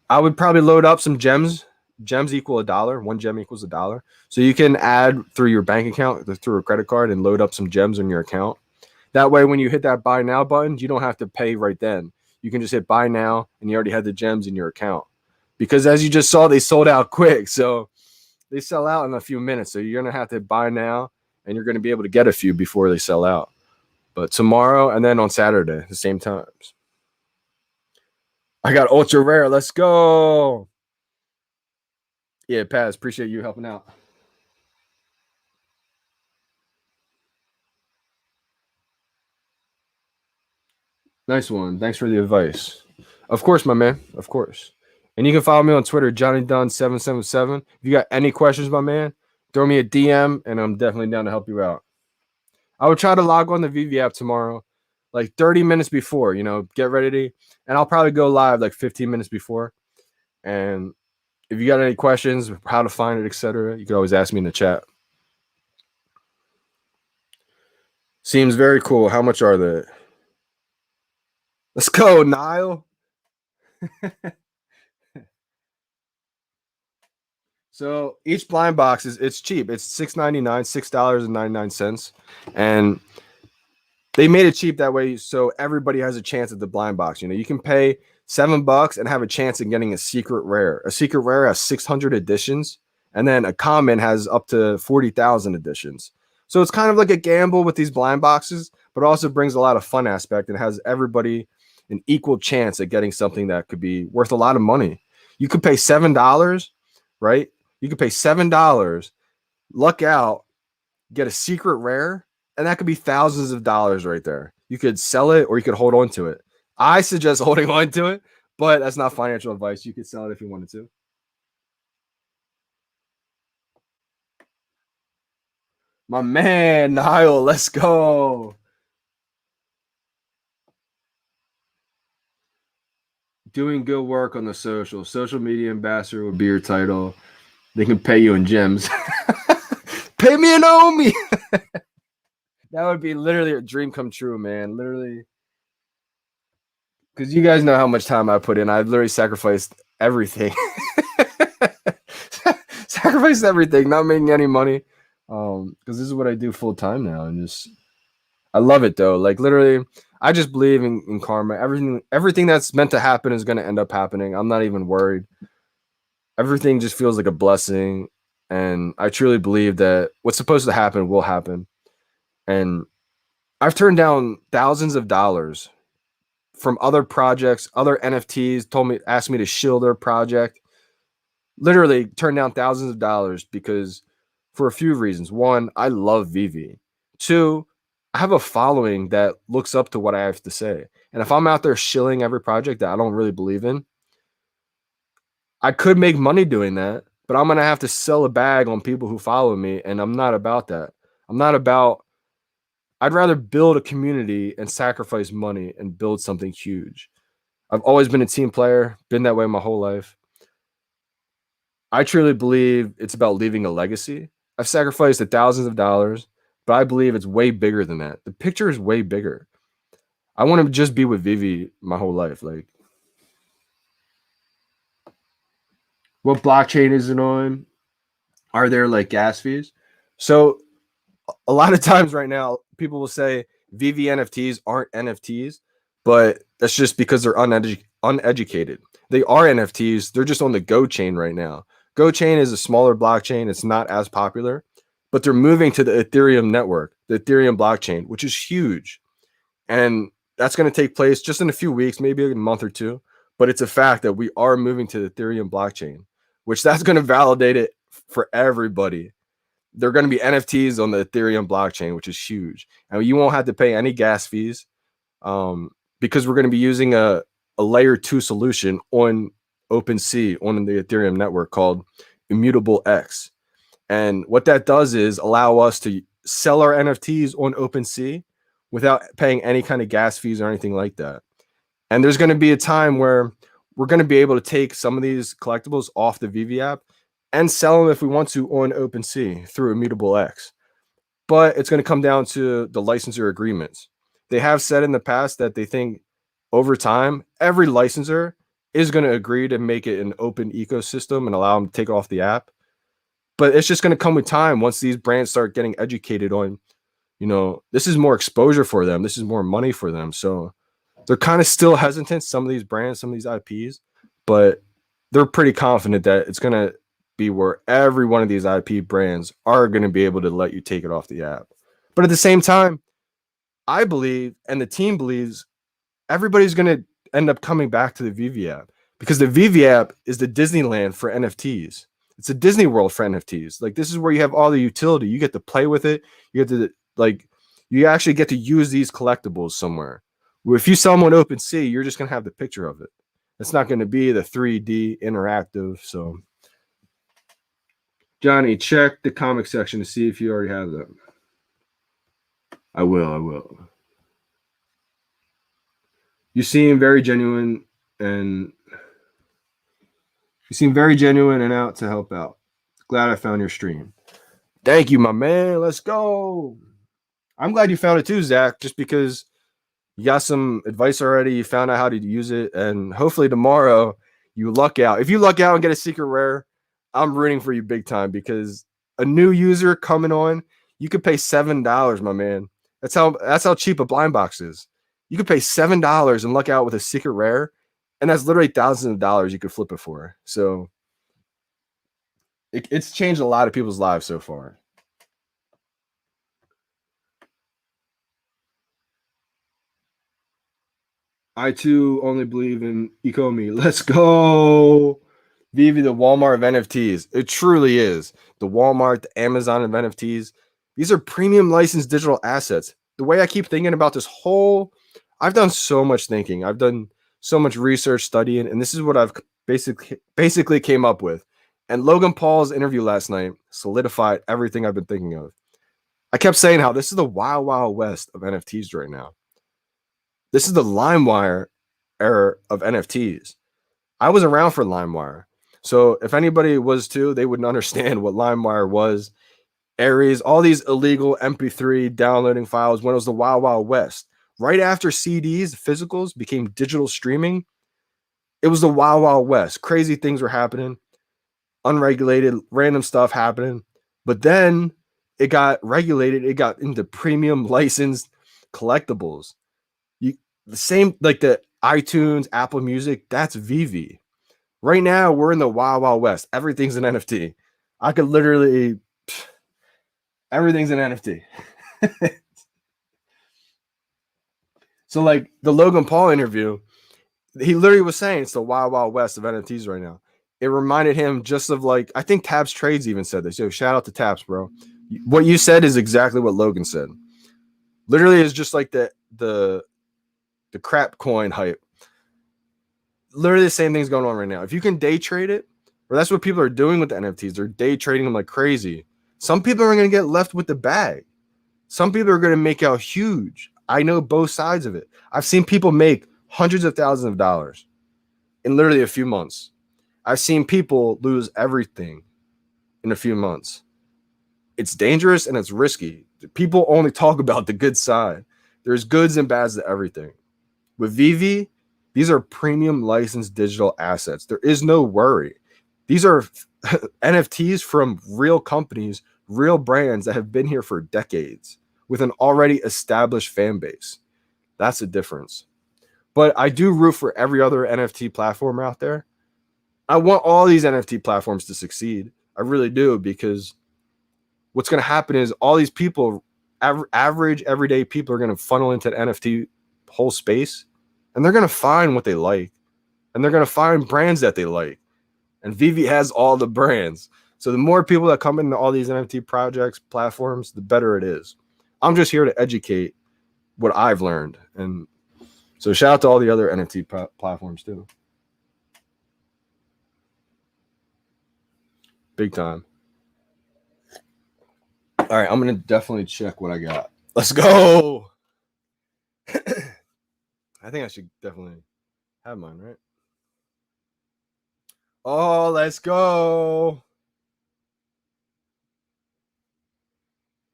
I would probably load up some gems. Gems equal $1. One gem equals $1. So you can add through your bank account, through a credit card, and load up some gems in your account. That way, when you hit that buy now button, you don't have to pay right then. You can just hit buy now, and you already had the gems in your account. Because as you just saw, they sold out quick. So they sell out in a few minutes. So you're going to have to buy now, and you're going to be able to get a few before they sell out. But tomorrow and then on Saturday, the same times. I got ultra rare. Let's go. Yeah, Paz, appreciate you helping out. Nice one. Thanks for the advice. Of course, my man. Of course. And you can follow me on Twitter, JohnnyDunn777. If you got any questions, my man, throw me a DM, and I'm definitely down to help you out. I will try to log on the VeVe app tomorrow, like 30 minutes before, get ready. And I'll probably go live like 15 minutes before. And if you got any questions, how to find it, etc., you can always ask me in the chat. Seems very cool. How much are they? Let's go, Niall. So each blind box it's cheap. It's $6.99, $6.99. And they made it cheap that way so everybody has a chance at the blind box. You can pay $7 and have a chance at getting a secret rare. A secret rare has 600 editions, and then a common has up to 40,000 editions. So it's kind of like a gamble with these blind boxes, but also brings a lot of fun aspect and has everybody an equal chance at getting something that could be worth a lot of money. You could pay $7, right? You could pay $7, luck out, get a secret rare, and that could be thousands of dollars right there. You could sell it or you could hold on to it. I suggest holding on to it, but that's not financial advice. You could sell it if you wanted to. My man, Niall, let's go. Doing good work on the social media ambassador would be your title. They can pay you in gems. Pay me and owe me. That would be literally a dream come true, man. Literally. Because you guys know how much time I put in. I've literally sacrificed everything. Sacrificed everything, not making any money. Because this is what I do full time now. And I love it though. Like literally, I just believe in karma. Everything that's meant to happen is going to end up happening. I'm not even worried. Everything just feels like a blessing. And I truly believe that what's supposed to happen will happen. And I've turned down thousands of dollars from other projects, other NFTs asked me to shill their project. Literally turned down thousands of dollars because for a few reasons. One, I love VeVe. Two, I have a following that looks up to what I have to say. And if I'm out there shilling every project that I don't really believe in, I could make money doing that, but I'm going to have to sell a bag on people who follow me. And I'm not about that. I'd rather build a community and sacrifice money and build something huge. I've always been a team player, been that way my whole life. I truly believe it's about leaving a legacy. I've sacrificed thousands of dollars, but I believe it's way bigger than that. The picture is way bigger. I want to just be with VeVe my whole life. Like, what blockchain is it on? Are there like gas fees? So a lot of times right now, people will say VeVe NFTs aren't NFTs, but that's just because they're uneducated. They are NFTs. They're just on the Go chain right now. Go chain is a smaller blockchain. It's not as popular, but they're moving to the Ethereum network, the Ethereum blockchain, which is huge. And that's going to take place just in a few weeks, maybe a month or two. But it's a fact that we are moving to the Ethereum blockchain, which that's going to validate it for everybody. They're going to be NFTs on the Ethereum blockchain, which is huge. And you won't have to pay any gas fees because we're going to be using a layer 2 solution on OpenSea on the Ethereum network called Immutable X. And what that does is allow us to sell our NFTs on OpenSea without paying any kind of gas fees or anything like that. And there's going to be a time where we're going to be able to take some of these collectibles off the VeVe app and sell them if we want to on OpenSea through Immutable X. But it's going to come down to the licensor agreements. They have said in the past that they think over time, every licensor is going to agree to make it an open ecosystem and allow them to take off the app. But it's just going to come with time once these brands start getting educated on, this is more exposure for them. This is more money for them. So they're kind of still hesitant, some of these brands, some of these IPs, but they're pretty confident that it's going to be where every one of these IP brands are going to be able to let you take it off the app. But at the same time, I believe, and the team believes, everybody's going to end up coming back to the VeVe app because the VeVe app is the Disneyland for NFTs. It's a Disney World for NFTs. Like, this is where you have all the utility. You get to play with it. You get to, you actually get to use these collectibles somewhere. If you sell them on OpenSea, you're just going to have the picture of it. It's not going to be the 3D interactive. So, Johnny, check the comic section to see if you already have them. I will. You seem very genuine and out to help out. Glad I found your stream. Thank you, my man. Let's go. I'm glad you found it too, Zach, just because you got some advice already. You found out how to use it. And hopefully tomorrow you luck out. If you luck out and get a secret rare, I'm rooting for you big time because a new user coming on, you could pay $7, my man. That's how cheap a blind box is. You could pay $7 and luck out with a secret rare, and that's literally thousands of dollars you could flip it for. So it's changed a lot of people's lives so far. I too only believe in Ecomi. Let's go. VeVe, the Walmart of NFTs. It truly is. The Walmart, the Amazon of NFTs. These are premium licensed digital assets. The way I keep thinking about this whole, I've done so much thinking. I've done so much research studying, and this is what I've basically came up with. And Logan Paul's interview last night solidified everything I've been thinking of. I kept saying how this is the wild, wild west of NFTs right now. This is the LimeWire era of NFTs. I was around for LimeWire. So if anybody was too, they wouldn't understand what LimeWire was. Aries, all these illegal MP3 downloading files when it was the wild, wild west. Right after CDs, physicals became digital streaming, it was the wild, wild west. Crazy things were happening, unregulated, random stuff happening. But then it got regulated. It got into premium licensed collectibles. The same, like the iTunes, Apple Music, that's VeVe. Right now, we're in the wild, wild west. Everything's an NFT. I could literally, everything's an NFT. So, like the Logan Paul interview, he literally was saying it's the wild, wild west of NFTs right now. It reminded him just of like, I think Taps Trades even said this. Yo, shout out to Taps, bro. What you said is exactly what Logan said. Literally, is just like the crap coin hype. Literally the same thing's going on right now. If you can day trade it, or that's what people are doing with the NFTs, they're day trading them like crazy. Some people are going to get left with the bag. Some people are going to make out huge. I know both sides of it. I've seen people make hundreds of thousands of dollars in literally a few months. I've seen people lose everything in a few months. It's dangerous and it's risky. People only talk about the good side. There's goods and bads to everything. With VeVe, these are premium licensed digital assets. There is no worry. These are NFTs from real companies, real brands that have been here for decades with an already established fan base. That's the difference. But I do root for every other NFT platform out there. I want all these NFT platforms to succeed. I really do, because what's going to happen is all these people, average, everyday people, are going to funnel into the NFT whole space, and they're going to find what they like, and they're going to find brands that they like. And VeVe has all the brands. So the more people that come into all these NFT projects, platforms, the better it is. I'm just here to educate what I've learned. And so shout out to all the other NFT platforms too. Big time. All right, I'm going to definitely check what I got. Let's go. I think I should definitely have mine, right? Oh, let's go.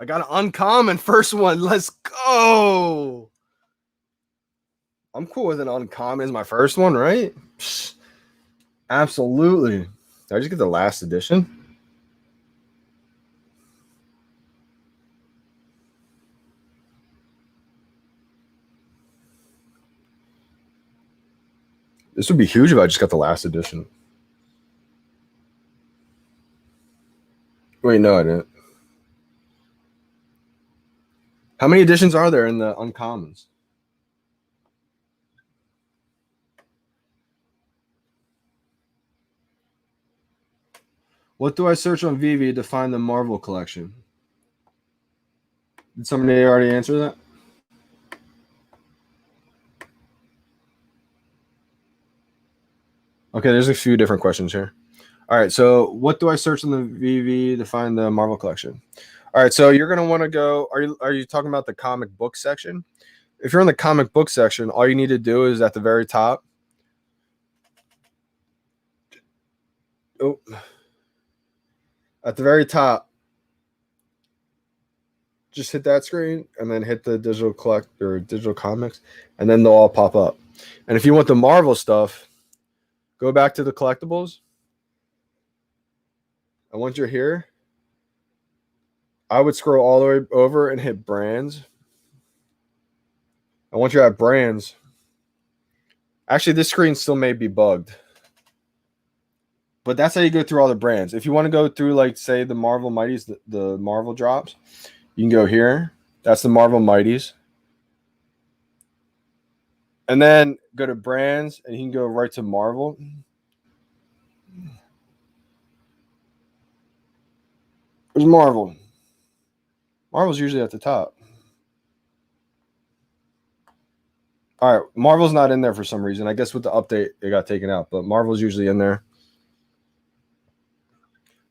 I got an uncommon first one. Let's go. I'm cool with an uncommon as my first one, right? Psh, absolutely. Did I just get the last edition? This would be huge if I just got the last edition. Wait, no, I didn't. How many editions are there in the uncommons? What do I search on VeVe to find the Marvel collection? Did somebody already answer that? Okay, there's a few different questions here. All right, so what do I search on the VeVe to find the Marvel collection? All right, so you're gonna want to go. Are you talking about the comic book section? If you're in the comic book section, all you need to do is at the very top. Oh, at the very top, just hit that screen and then hit the digital collect or digital comics, and then they'll all pop up. And if you want the Marvel stuff, go back to the collectibles. And once you're here, I would scroll all the way over and hit brands. And once you're at brands, actually, this screen still may be bugged. But that's how you go through all the brands. If you want to go through, like, say, the Marvel Mighties, the Marvel drops, you can go here. That's the Marvel Mighties. And then go to brands, and you can go right to Marvel. Where's Marvel? Marvel's usually at the top. All right, Marvel's not in there for some reason. I guess with the update, it got taken out, but Marvel's usually in there.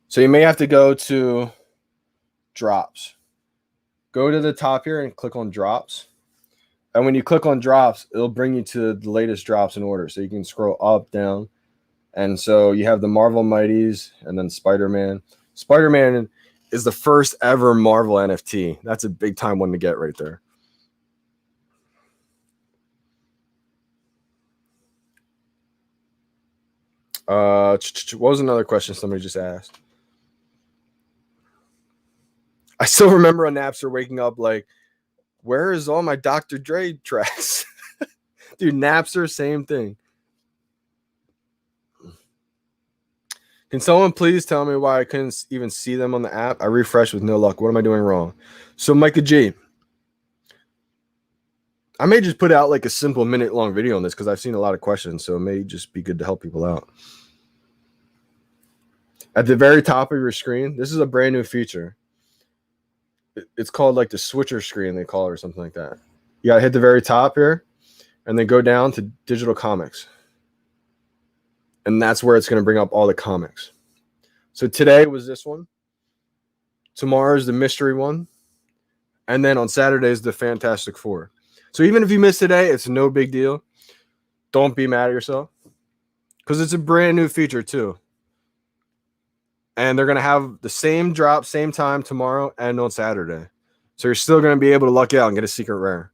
So you may have to go to drops. Go to the top here and click on drops. And when you click on drops, it'll bring you to the latest drops in order. So you can scroll up, down. And so you have the Marvel Mighties and then Spider-Man. Spider-Man is the first ever Marvel NFT. That's a big time one to get right there. What was another question somebody just asked? I still remember on Napster waking up like, where is all my Dr. Dre tracks? Dude, Napster, same thing. Can someone please tell me why I couldn't even see them on the app? I refreshed with no luck. What am I doing wrong? So, Micah G, I may just put out like a simple minute-long video on this because I've seen a lot of questions, so it may just be good to help people out. At the very top of your screen, this is a brand new feature. It's called like the switcher screen, they call it, or something like that. You got to hit the very top here and then go down to digital comics. And that's where it's going to bring up all the comics. So today was this one. Tomorrow is the mystery one. And then on Saturday is the Fantastic Four. So even if you miss today, it's no big deal. Don't be mad at yourself. Because it's a brand new feature too. And they're going to have the same drop, same time tomorrow and on Saturday. So you're still going to be able to luck out and get a secret rare.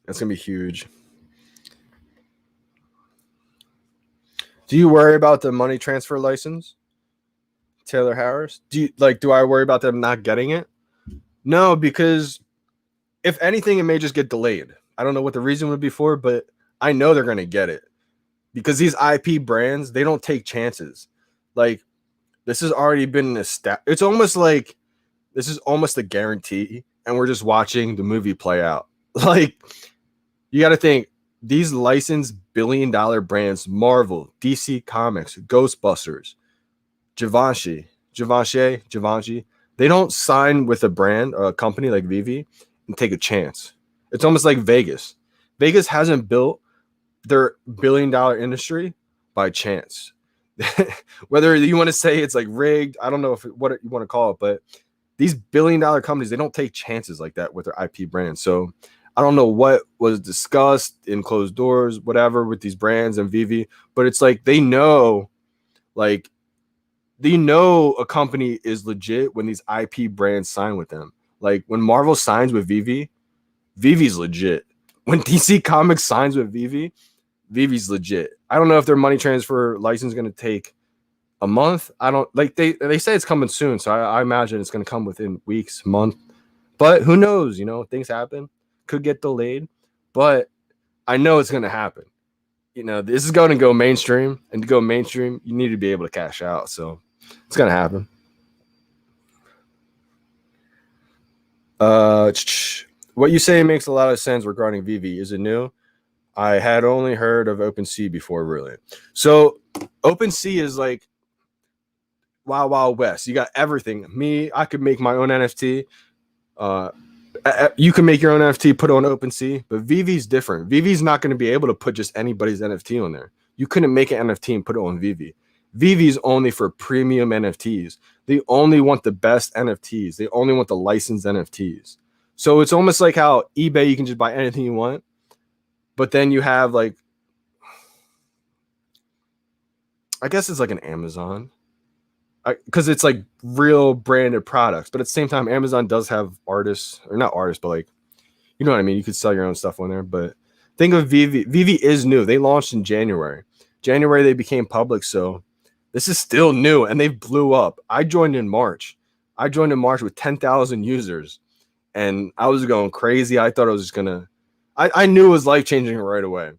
That's going to be huge. Do you worry about the money transfer license, Taylor Harris? Do I worry about them not getting it? No, because if anything, it may just get delayed. I don't know what the reason would be for, but I know they're going to get it. Because these IP brands, they don't take chances. Like, this has already been established. It's almost like this is almost a guarantee, and we're just watching the movie play out. Like, you got to think, these licensed billion-dollar brands, Marvel, DC Comics, Ghostbusters, Givenchy, they don't sign with a brand or a company like VeVe and take a chance. It's almost like Vegas. Vegas hasn't built their billion-dollar industry by chance. Whether you want to say it's like rigged, I don't know what you want to call it, but these billion-dollar companies, they don't take chances like that with their IP brands. So I don't know what was discussed in closed doors, whatever, with these brands and VeVe, but it's like they know a company is legit when these IP brands sign with them. Like when Marvel signs with VeVe, VeVe's legit. When DC Comics signs with VeVe, VeVe's legit. I don't know if their money transfer license is going to take a month. I don't like they say it's coming soon, so I imagine it's going to come within weeks, month. But who knows? Things happen. Could get delayed, but I know it's going to happen. This is going to go mainstream, and to go mainstream, you need to be able to cash out. So it's going to happen. What you say makes a lot of sense regarding VeVe. Is it new? I had only heard of OpenSea before, really. So OpenSea is like Wild Wild West. You got everything. I could make my own NFT. You can make your own NFT, put on OpenSea, but VeVe's different. VeVe's not going to be able to put just anybody's NFT on there. You couldn't make an NFT and put it on VeVe. VeVe is only for premium NFTs. They only want the best NFTs. They only want the licensed NFTs. So it's almost like how eBay, you can just buy anything you want, but then you have like, I guess it's like an Amazon, because it's like real branded products. But at the same time, Amazon does have artists, or not artists, but like, you know what I mean? You could sell your own stuff on there. But think of VeVe. VeVe is new. They launched in January. January, they became public. So this is still new, and they blew up. I joined in March. I joined in March with 10,000 users, and I was going crazy. I thought I was just going to, I knew it was life-changing right away.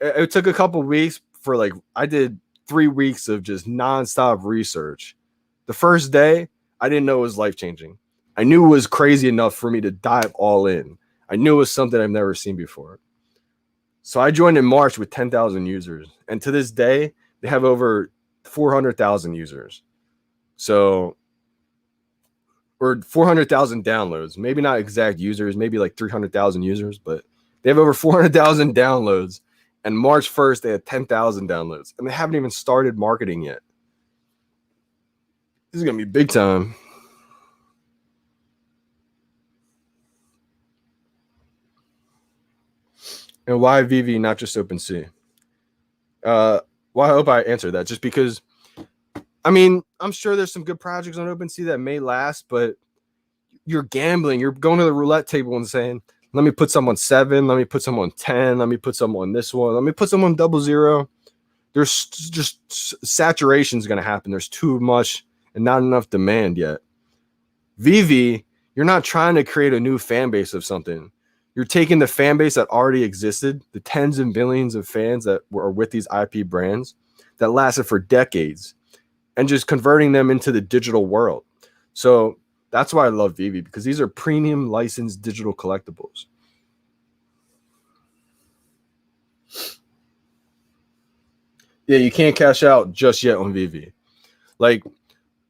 It took a couple weeks for like, I did 3 weeks of just nonstop research. The first day, I didn't know it was life-changing. I knew it was crazy enough for me to dive all in. I knew it was something I've never seen before. So I joined in March with 10,000 users. And to this day, they have over 400,000 users. So, or 400,000 downloads. Maybe not exact users, maybe like 300,000 users, but they have over 400,000 downloads. And March 1st, they had 10,000 downloads. And they haven't even started marketing yet. This is going to be big time. And why VeVe, not just OpenSea? Well, I hope I answered that. Just because, I mean, I'm sure there's some good projects on OpenSea that may last, but you're gambling. You're going to the roulette table and saying, let me put some on 7, let me put some on 10, let me put some on this one, let me put some on 00. There's just saturation is going to happen. There's too much and not enough demand yet. VeVe, you're not trying to create a new fan base of something. You're taking the fan base that already existed, the tens and billions of fans that were with these IP brands that lasted for decades, and just converting them into the digital world. So that's why I love VeVe, because these are premium licensed digital collectibles. Yeah, you can't cash out just yet on VeVe. Like,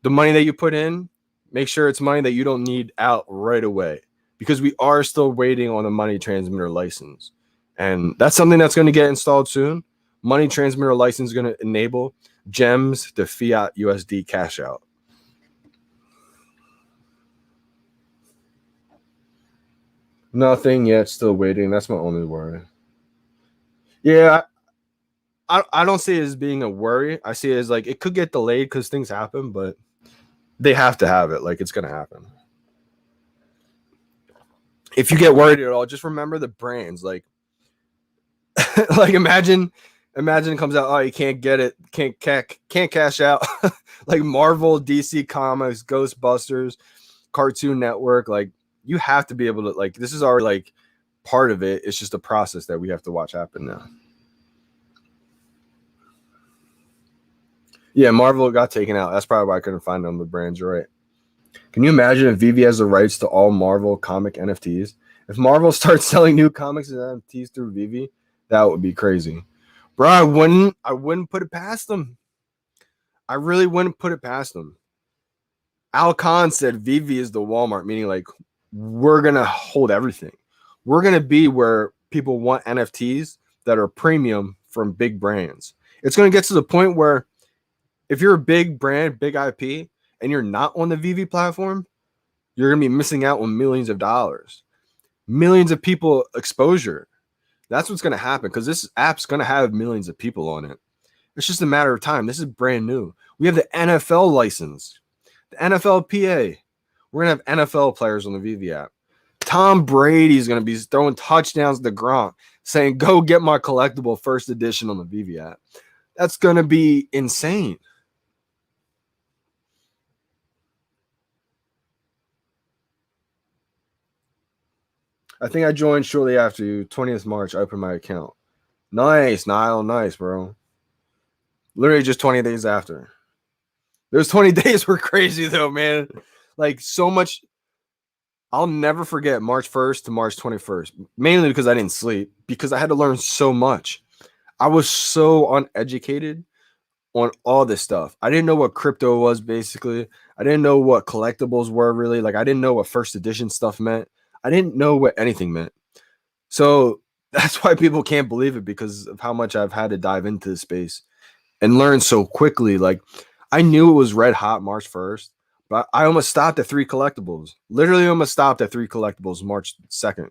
the money that you put in, make sure it's money that you don't need out right away, because we are still waiting on a money transmitter license. And that's something that's going to get installed soon. Money transmitter license is going to enable gems to fiat USD cash out. Nothing yet, still waiting. That's my only worry. Yeah, I don't see it as being a worry. I see it as like, it could get delayed because things happen, but they have to have it. Like, it's going to happen. If you get worried at all, just remember the brands. Like, like imagine it comes out, oh, you can't get it, can't cash out. Like Marvel, DC Comics, Ghostbusters, Cartoon Network. Like, you have to be able to, like, this is already like part of it. It's just a process that we have to watch happen now. Yeah, Marvel got taken out. That's probably why I couldn't find them. The brands, you're right. Can you imagine if VeVe has the rights to all Marvel comic NFTs? If Marvel starts selling new comics and NFTs through VeVe, that would be crazy. Bro, I wouldn't put it past them. I really wouldn't put it past them. Al Khan said VeVe is the Walmart, meaning like, we're going to hold everything. We're going to be where people want NFTs that are premium from big brands. It's going to get to the point where if you're a big brand, big IP, and you're not on the VeVe platform, you're going to be missing out on millions of dollars. Millions of people exposure. That's what's going to happen, because this app's going to have millions of people on it. It's just a matter of time. This is brand new. We have the NFL license, the NFLPA. We're going to have NFL players on the VeVe app. Tom Brady is going to be throwing touchdowns to Gronk, saying, go get my collectible first edition on the VeVe app. That's going to be insane. I think I joined shortly after you. 20th March, I opened my account. Nice, Niall. Nice, bro. Literally just 20 days after. Those 20 days were crazy, though, man. Like, so much. I'll never forget March 1st to March 21st. Mainly because I didn't sleep. Because I had to learn so much. I was so uneducated on all this stuff. I didn't know what crypto was, basically. I didn't know what collectibles were, really. Like, I didn't know what first edition stuff meant. I didn't know what anything meant. So That's why people can't believe it, because of how much I've had to dive into this space and learn so quickly. Like, I knew it was red hot March 1st, but I almost stopped at 3 collectibles. Literally almost stopped at 3 collectibles March 2nd.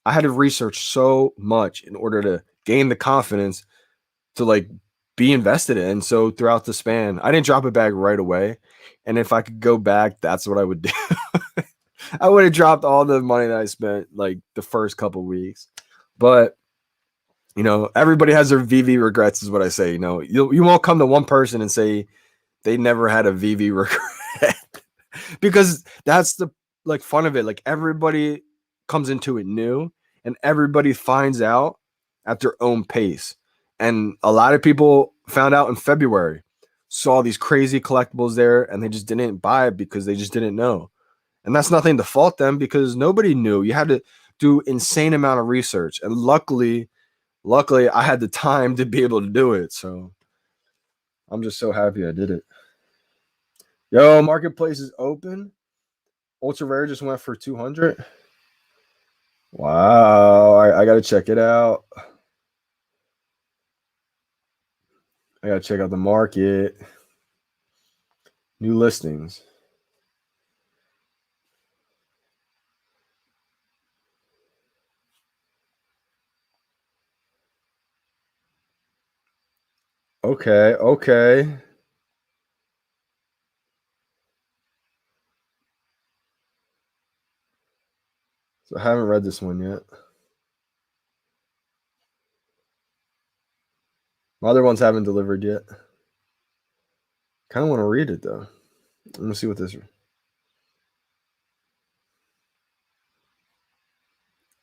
I had to research so much in order to gain the confidence to like be invested in. And so throughout the span, I didn't drop a bag right away. And if I could go back, that's what I would do. I would have dropped all the money that I spent like the first couple weeks. But everybody has their VeVe regrets, is what I say. You won't come to one person and say they never had a VeVe regret because that's the like fun of it. Like, everybody comes into it new and everybody finds out at their own pace. And a lot of people found out in February, saw these crazy collectibles there, and they just didn't buy it because they just didn't know. And that's nothing to fault them, because nobody knew. You had to do insane amount of research. And luckily I had the time to be able to do it. So I'm just so happy I did it. Yo, marketplace is open. Ultra rare just went for 200. Wow, I gotta check it out. I gotta check out the market. New listings. Okay. So I haven't read this one yet. My other ones haven't delivered yet. Kind of want to read it though. Let me see what this is.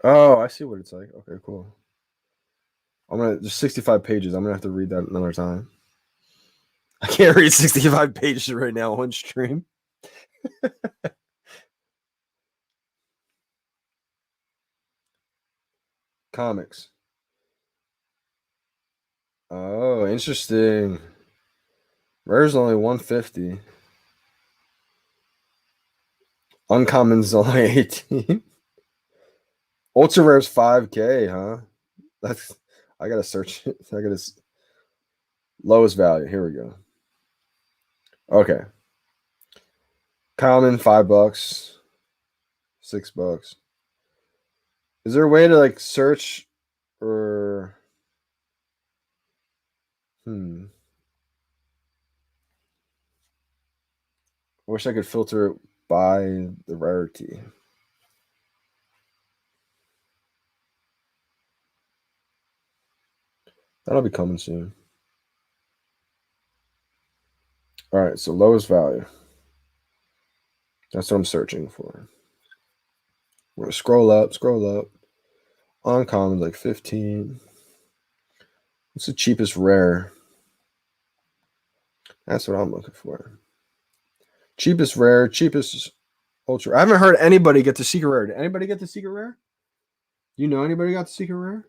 Oh, I see what it's like. Okay, cool. There's 65 pages. I'm gonna have to read that another time. I can't read 65 pages right now on stream. Comics. Oh, interesting. Rare's only 150. Uncommon's only 18. Ultra rare's 5K, huh? That's I gotta search it. Lowest value. Here we go. Okay. Common $5, $6. Is there a way to like search or I wish I could filter it by the rarity. That'll be coming soon. All right, so lowest value. That's what I'm searching for. We're gonna scroll up. Uncommon like 15. What's the cheapest rare? That's what I'm looking for. Cheapest rare, cheapest ultra. I haven't heard anybody get the secret rare. Did anybody get the secret rare? You know anybody got the secret rare?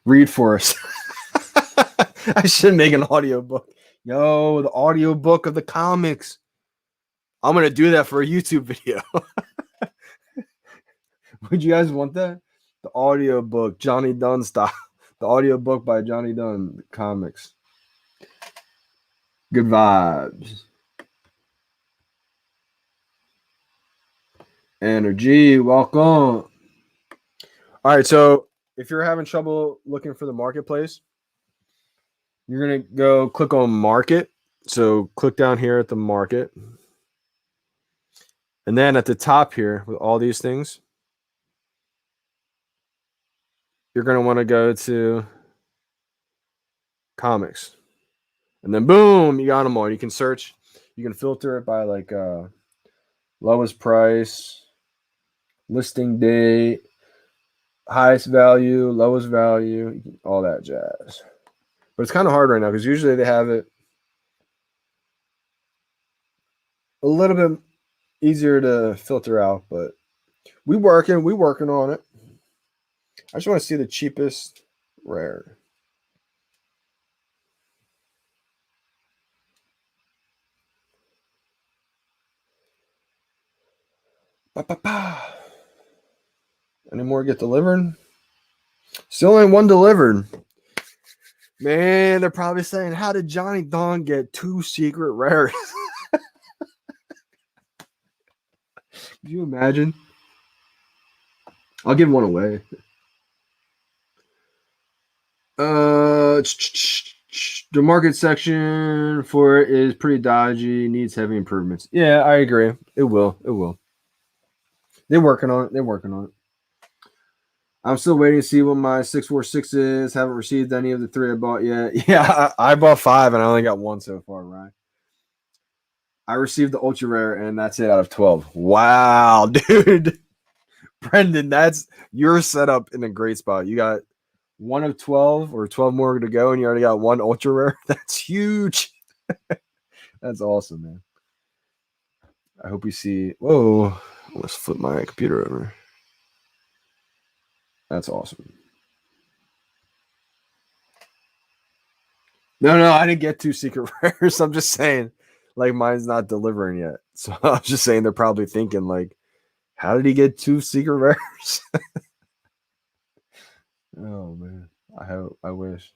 Read for us. I should make an audiobook. Yo, the audiobook of the comics. I'm gonna do that for a YouTube video. Would you guys want that? The audiobook, Johnny Dunn style. The audiobook by Johnny Dunn comics. Good vibes. Energy, welcome. All right, so if you're having trouble looking for the marketplace, you're gonna go click on market. So click down here at the market. And then at the top here with all these things, you're going to want to go to comics. And then boom, you got them all. You can search, you can filter it by like lowest price, listing date, highest value, lowest value, all that jazz. But it's kind of hard right now because usually they have it a little bit easier to filter out, but we working on it. I just want to see the cheapest rare. Ba-ba-ba. Any more get delivered? Still only one delivered. Man, they're probably saying, how did Johnny Don get 2 secret rares? Could you imagine? I'll give one away. The market section for it is pretty dodgy, needs heavy improvements. Yeah, I agree. It will. It will. They're working on it. They're working on it. I'm still waiting to see what my 646 is. Haven't received any of the 3 I bought yet. Yeah, I bought 5 and I only got 1 so far, right? I received the ultra rare and that's it out of 12. Wow, dude. Brendan, that's you're set up in a great spot. You got 1 of 12 or 12 more to go and you already got 1 ultra rare. That's huge. That's awesome, man. I hope we see. Whoa, let's flip my computer over. That's awesome. No, I didn't get 2 secret rares. I'm just saying, like, mine's not delivering yet. So I was just saying they're probably thinking, like, how did he get 2 secret rares? Oh man, I wish.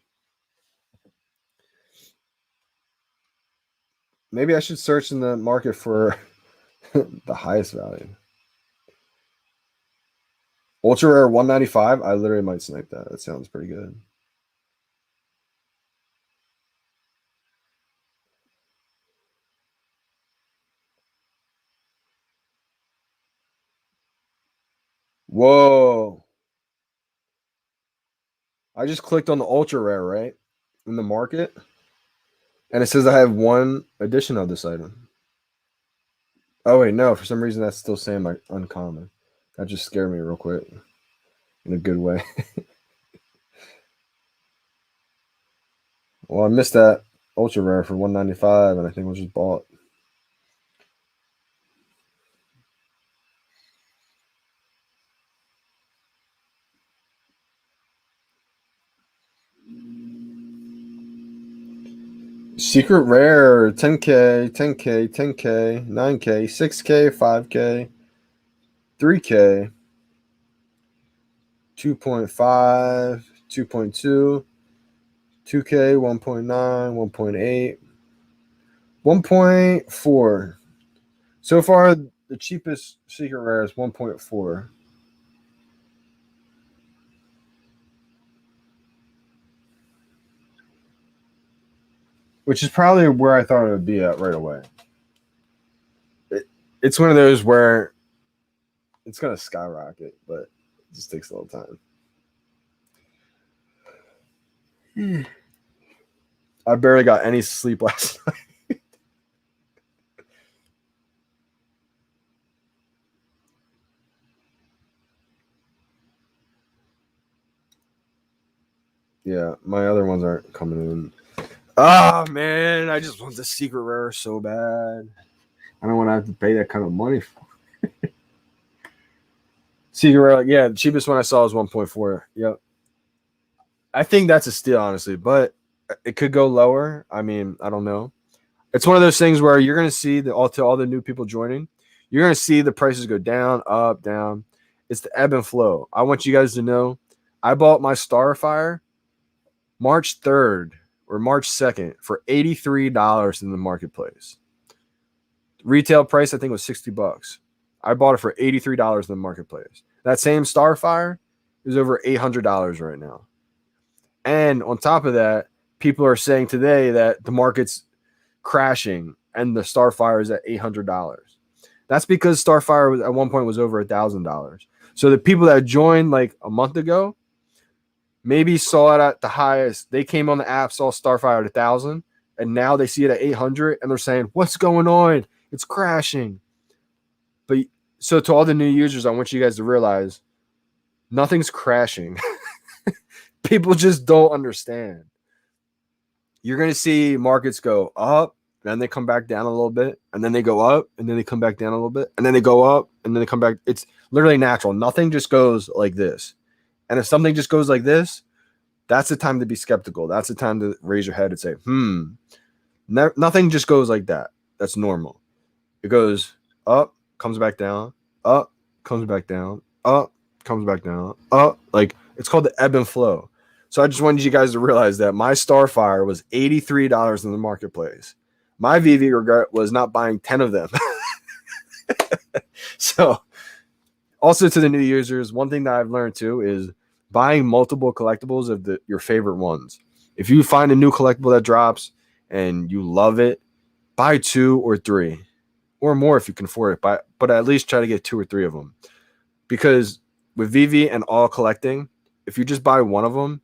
Maybe I should search in the market for the highest value. Ultra rare 195. I literally might snipe that. That sounds pretty good. Whoa. I just clicked on the ultra rare, right? In the market. And it says I have 1 edition of this item. Oh wait, no, for some reason that's still saying like uncommon. That just scared me real quick. In a good way. Well, I missed that ultra rare for 195 and I think it was just bought. Secret rare 10K, 10K, 10K, 9K, 6K, 5K, 3K, 2.5, 2.2, 2K, 1.9, 1.8, 1.4. So far, the cheapest secret rare is 1.4. Which is probably where I thought it would be at right away. It's one of those where it's going to skyrocket, but it just takes a little time. I barely got any sleep last night. Yeah, my other ones aren't coming in. Oh man, I just want the secret rare so bad. I don't want to have to pay that kind of money for it. Secret rare, yeah, the cheapest one I saw was 1.4. Yep. I think that's a steal, honestly, but it could go lower. I mean, I don't know. It's one of those things where you're going to see all the new people joining. You're going to see the prices go down, up, down. It's the ebb and flow. I want you guys to know I bought my Starfire March 3rd or March 2nd for $83 in the marketplace. Retail price, I think, was $60. I bought it for $83 in the marketplace. That same Starfire is over $800 right now. And on top of that, people are saying today that the market's crashing and the Starfire is at $800. That's because Starfire was, at one point was over $1,000. So the people that joined like a month ago maybe saw it at the highest. They came on the app, saw Starfire at 1,000, and now they see it at 800, and they're saying, "What's going on? It's crashing." But so to all the new users, I want you guys to realize nothing's crashing. People just don't understand. You're going to see markets go up, then they come back down a little bit, and then they go up, and then they come back down a little bit, and then they go up, and then they come back. It's literally natural. Nothing just goes like this. And if something just goes like this, that's the time to be skeptical. That's the time to raise your head and say, nothing just goes like that. That's normal. It goes up, comes back down, up, comes back down, up, comes back down, up. Like, it's called the ebb and flow. So I just wanted you guys to realize that my Starfire was $83 in the marketplace. My VeVe regret was not buying 10 of them. So also to the new users, one thing that I've learned too is buying multiple collectibles of your favorite ones. If you find a new collectible that drops and you love it, buy 2 or 3 or more if you can afford it. But at least try to get 2 or 3 of them. Because with VeVe and all collecting, if you just buy one of them,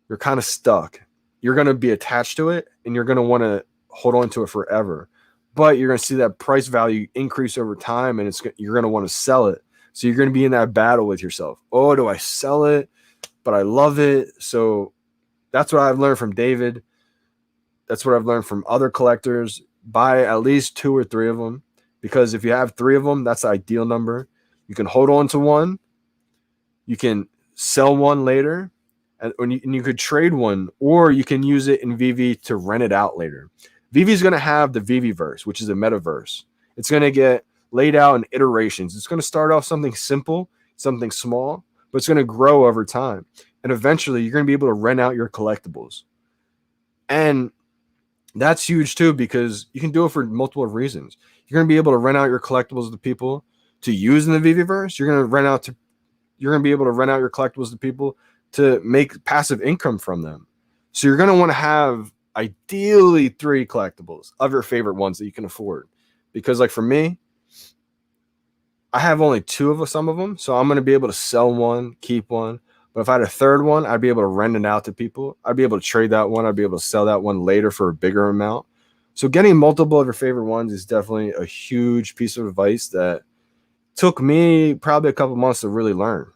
you're kind of stuck. You're going to be attached to it and you're going to want to hold on to it forever. But you're going to see that price value increase over time and you're going to want to sell it. So you're going to be in that battle with yourself. Oh, do I sell it? But I love it. So that's what I've learned from David. That's what I've learned from other collectors. Buy at least 2 or 3 of them. Because if you have 3 of them, that's the ideal number. You can hold on to one. You can sell one later. And you could trade one. Or you can use it in VeVe to rent it out later. VeVe is going to have the VeVeverse, which is a metaverse. It's going to get laid out in iterations. It's going to start off something simple, something small, but it's going to grow over time. And eventually, you're going to be able to rent out your collectibles. And that's huge too, because you can do it for multiple reasons. You're going to be able to rent out your collectibles to people to use in the VeVeverse. You're going to be able to rent out your collectibles to people to make passive income from them. So you're going to want to have ideally 3 collectibles of your favorite ones that you can afford. Because like for me, I have only 2 of some of them. So I'm going to be able to sell one, keep one. But if I had a third one, I'd be able to rent it out to people. I'd be able to trade that one. I'd be able to sell that one later for a bigger amount. So getting multiple of your favorite ones is definitely a huge piece of advice that took me probably a couple months to really learn.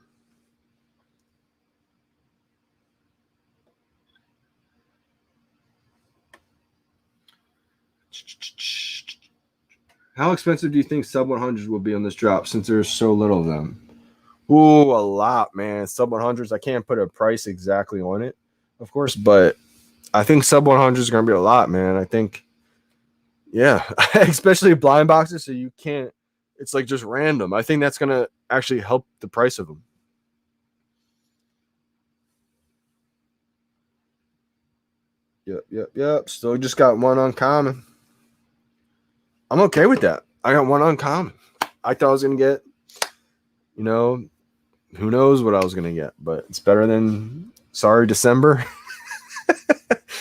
How expensive do you think sub 100s will be on this drop since there's so little of them? Ooh, a lot, man. Sub 100s, I can't put a price exactly on it, of course, but I think sub 100 is going to be a lot, man. I think, yeah, especially blind boxes, so you can't, it's like just random. I think that's going to actually help the price of them. Yep. Still just got one uncommon. I'm okay with that. I got one uncommon. I thought I was going to get, who knows what I was going to get, but it's better than, sorry, December.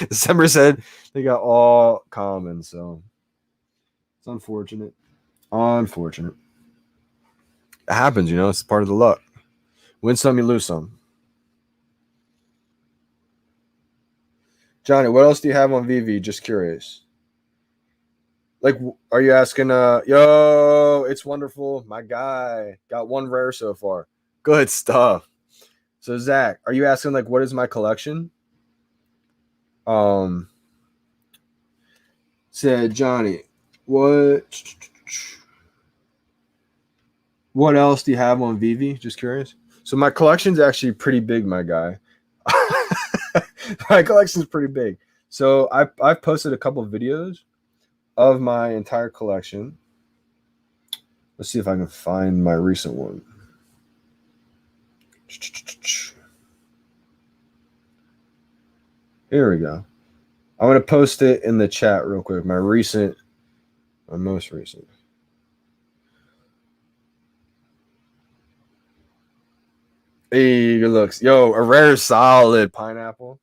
December said they got all common, so it's unfortunate. Unfortunate. It happens, it's part of the luck. Win some, you lose some. Johnny, what else do you have on VeVe? Just curious. Like, are you asking, yo, it's wonderful. My guy got 1 rare so far. Good stuff. So, Zach, are you asking, like, what is my collection? Said Johnny, what else do you have on VeVe? Just curious. So, my collection's actually pretty big, my guy. My collection's pretty big. So, I've posted a couple of videos of my entire collection. Let's see if I can find my recent one. Here we go. I'm going to post it in the chat real quick. My most recent. Hey, good looks. Yo, a rare solid pineapple.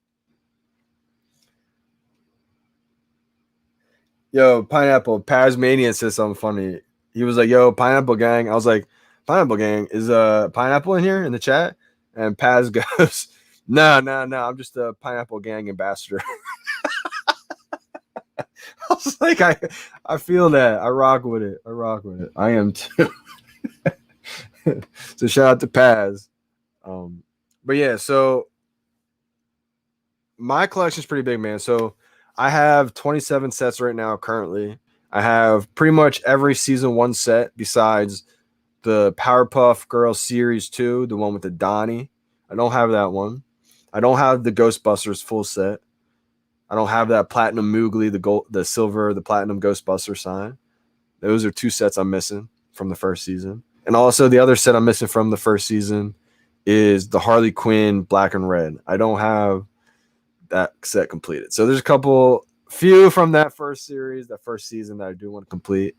Yo, Pineapple, Pazmanian said something funny. He was like, yo, Pineapple Gang. I was like, Pineapple Gang, is Pineapple in here in the chat? And Paz goes, no, I'm just a Pineapple Gang ambassador. I was like, I feel that. I rock with it. I am too. So shout out to Paz. But yeah, so my collection's pretty big, man. So I have 27 sets right now currently. I have pretty much every season 1 set besides the Powerpuff Girls Series 2, the one with the Donnie. I don't have that one. I don't have the Ghostbusters full set. I don't have that Platinum Moogly, the silver, the Platinum Ghostbuster sign. Those are 2 sets I'm missing from the first season. And also the other set I'm missing from the first season is the Harley Quinn Black and Red. I don't have that set completed. So there's a few from that first season that I do want to complete.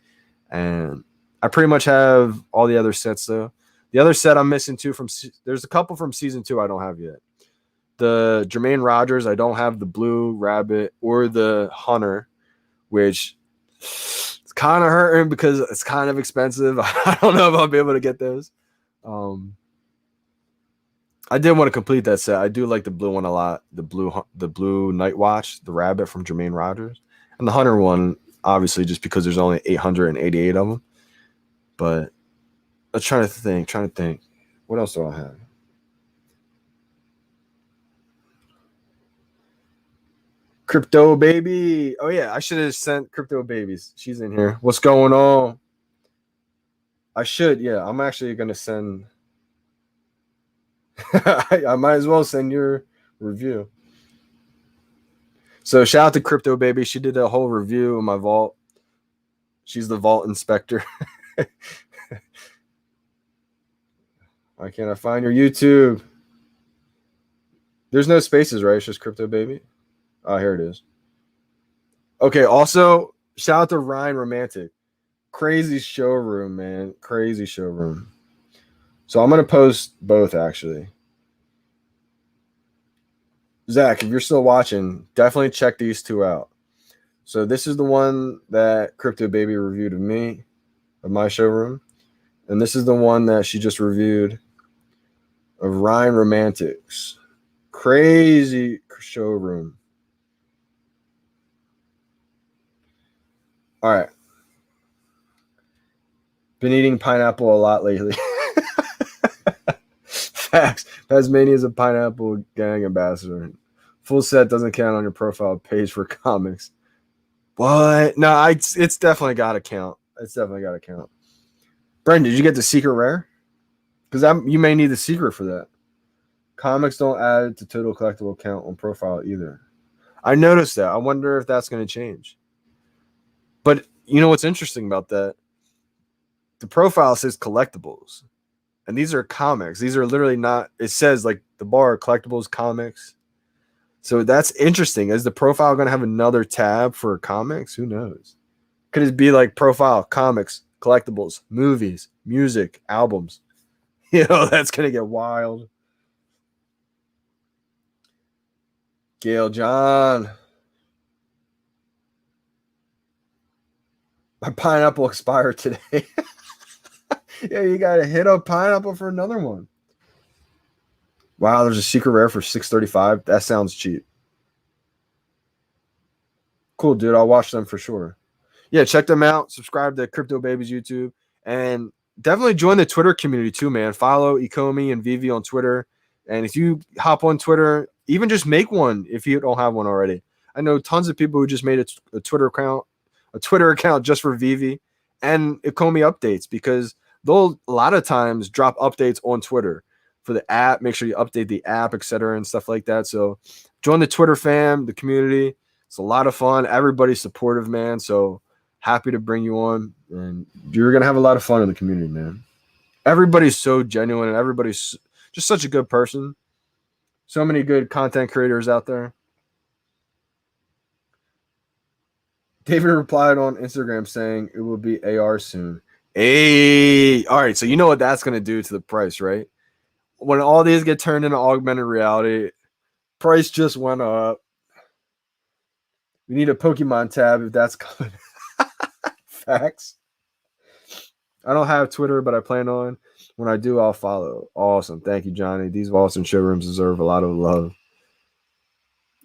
And I pretty much have all the other sets though. The other set I'm missing too there's a couple from season 2 I don't have yet. The Jermaine Rogers, I don't have the Blue Rabbit or the Hunter, which it's kind of hurting because it's kind of expensive. I don't know if I'll be able to get those. I did want to complete that set. I do like the blue one a lot. The blue Night Watch, the rabbit from Jermaine Rogers, and the Hunter one, obviously, just because there's only 888 of them. But I'm trying to think. What else do I have? Crypto Baby. Oh yeah, I should have sent Crypto Babies. She's in here. What's going on? I should. Yeah, I'm actually gonna send. I might as well send your review. So shout out to Crypto Baby. She did a whole review of my vault. She's the vault inspector. Why can't I find your YouTube? There's no spaces, right? It's just Crypto Baby. Oh, here it is. Okay, also, shout out to Ryan Romantic. Crazy showroom, man. Crazy showroom. So I'm going to post both, actually. Zach, if you're still watching, definitely check these two out. So this is the one that Crypto Baby reviewed of me, of my showroom. And this is the one that she just reviewed of Ryan Romantic's. Crazy showroom. All right. Been eating pineapple a lot lately. Facts. Tasmania's a pineapple gang ambassador. Full set doesn't count on your profile page for comics. What? No, it's definitely got to count. It's definitely got to count. Brendan, did you get the secret rare? Because you may need the secret for that. Comics don't add to total collectible count on profile either. I noticed that. I wonder if that's going to change. But you know what's interesting about that? The profile says collectibles. And these are comics. These are literally not, it says like the bar, collectibles, comics. So that's interesting. Is the profile going to have another tab for comics? Who knows? Could it be like profile, comics, collectibles, movies, music, albums? You know, that's going to get wild. Gail John. My pineapple expired today. Yeah, you got to hit up pineapple for another one. Wow, there's a secret rare for $635. That sounds cheap. Cool, dude. I'll watch them for sure. Yeah, check them out. Subscribe to Crypto Babies YouTube. And definitely join the Twitter community too, man. Follow Ecomi and VeVe on Twitter. And if you hop on Twitter, even just make one if you don't have one already. I know tons of people who just made a Twitter account just for VeVe and Ecomi updates, because they'll a lot of times drop updates on Twitter for the app. Make sure you update the app, etc., and stuff like that. So join the Twitter fam, the community. It's a lot of fun. Everybody's supportive, man. So happy to bring you on, and you're gonna have a lot of fun in the community, man. Everybody's so genuine, and everybody's just such a good person. So many good content creators out there. David replied on Instagram saying it will be AR soon. Hey, all right. So you know what that's going to do to the price, right? When all these get turned into augmented reality, price just went up. We need a Pokemon tab if that's coming. Facts. I don't have Twitter, but I plan on. When I do, I'll follow. Awesome. Thank you, Johnny. These vaults and showrooms deserve a lot of love.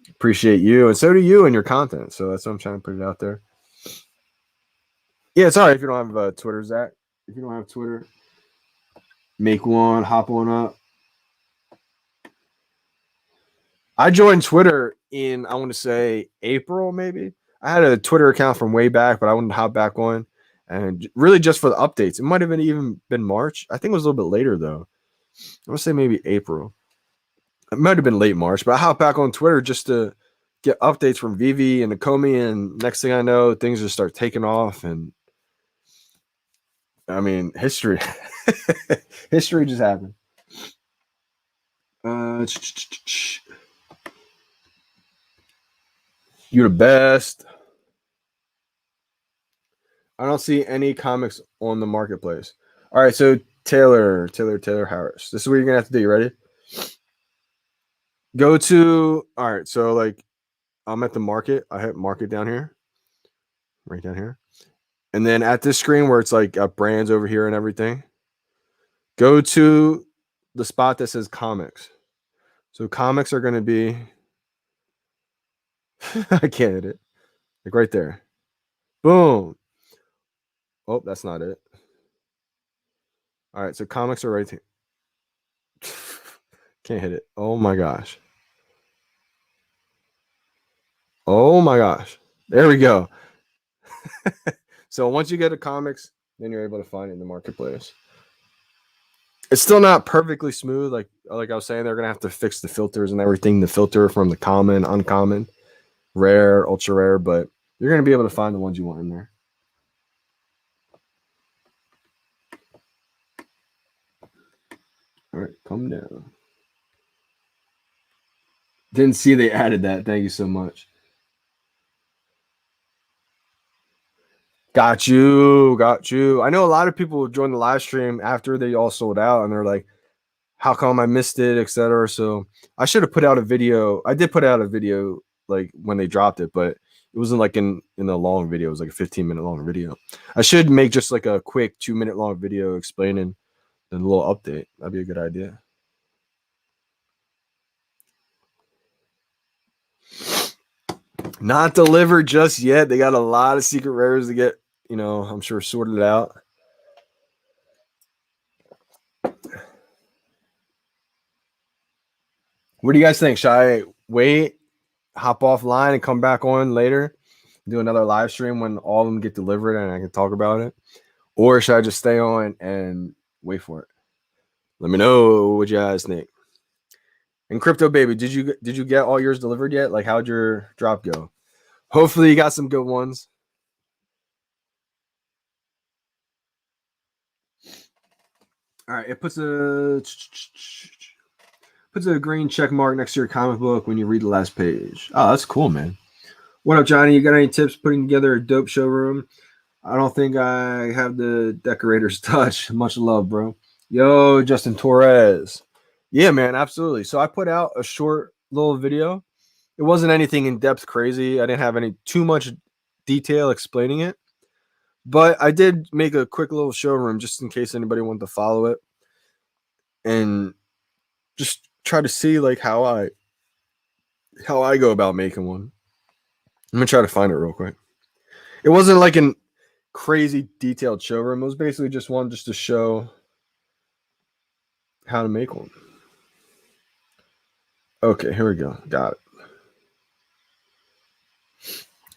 Appreciate you, and so do you and your content. So that's why I'm trying to put it out there. Yeah, it's all right if you don't have Twitter, Zach. If you don't have Twitter, make one, hop on up. I joined Twitter in, I want to say, April, maybe. I had a Twitter account from way back, but I wanted to hop back on. And really just for the updates. It might have even been March. I think it was a little bit later, though. I want to say maybe April. It might have been late March, but I hopped back on Twitter just to get updates from VeVe and Ecomi, and next thing I know, things just start taking off. And I mean, history History just happened. You're the best. I don't see any comics on the marketplace. All right, so Taylor Harris. This is what you're gonna have to do. You ready? Go to all right. So like, I'm at the market. I hit market down here, right down here, and then at this screen where it's like got brands over here and everything. Go to the spot that says comics. So comics are gonna be. I can't hit it. Like right there. Boom. Oh, that's not it. All right, so comics are right here. Can't hit it. Oh my gosh. Oh my gosh. There we go. So once you get to comics, then you're able to find it in the marketplace. It's still not perfectly smooth. Like I was saying, they're gonna have to fix the filters and everything. The filter from the common, uncommon, rare, ultra rare, but you're gonna be able to find the ones you want in there. All right, come down. Didn't see they added that. Thank you so much. Got you. I know a lot of people joined the live stream after they all sold out, and they're like, "How come I missed it?" etc. So I should have put out a video. I did put out a video like when they dropped it, but it wasn't like in a long video. It was like a 15-minute long video. I should make just like a quick 2-minute long video explaining the little update. That'd be a good idea. Not delivered just yet. They got a lot of secret rares to get, I'm sure sorted out. What do you guys think? Should I wait, hop offline, and come back on later, do another live stream when all of them get delivered and I can talk about it? Or should I just stay on and wait for it? Let me know what you guys think. And Crypto Baby, did you get all yours delivered yet? Like, how'd your drop go? Hopefully you got some good ones. All right, it puts a green check mark next to your comic book when you read the last page. Oh, that's cool, man. What up, Johnny? You got any tips putting together a dope showroom? I don't think I have the decorator's touch. Much love, bro. Yo, Justin Torres. Yeah, man, absolutely. So I put out a short little video. It wasn't anything in depth crazy. I didn't have any too much detail explaining it. But I did make a quick little showroom just in case anybody wanted to follow it. And just try to see like how I go about making one. I'm gonna try to find it real quick. It wasn't like an crazy detailed showroom. It was basically just one just to show how to make one. Okay, here we go. Got it.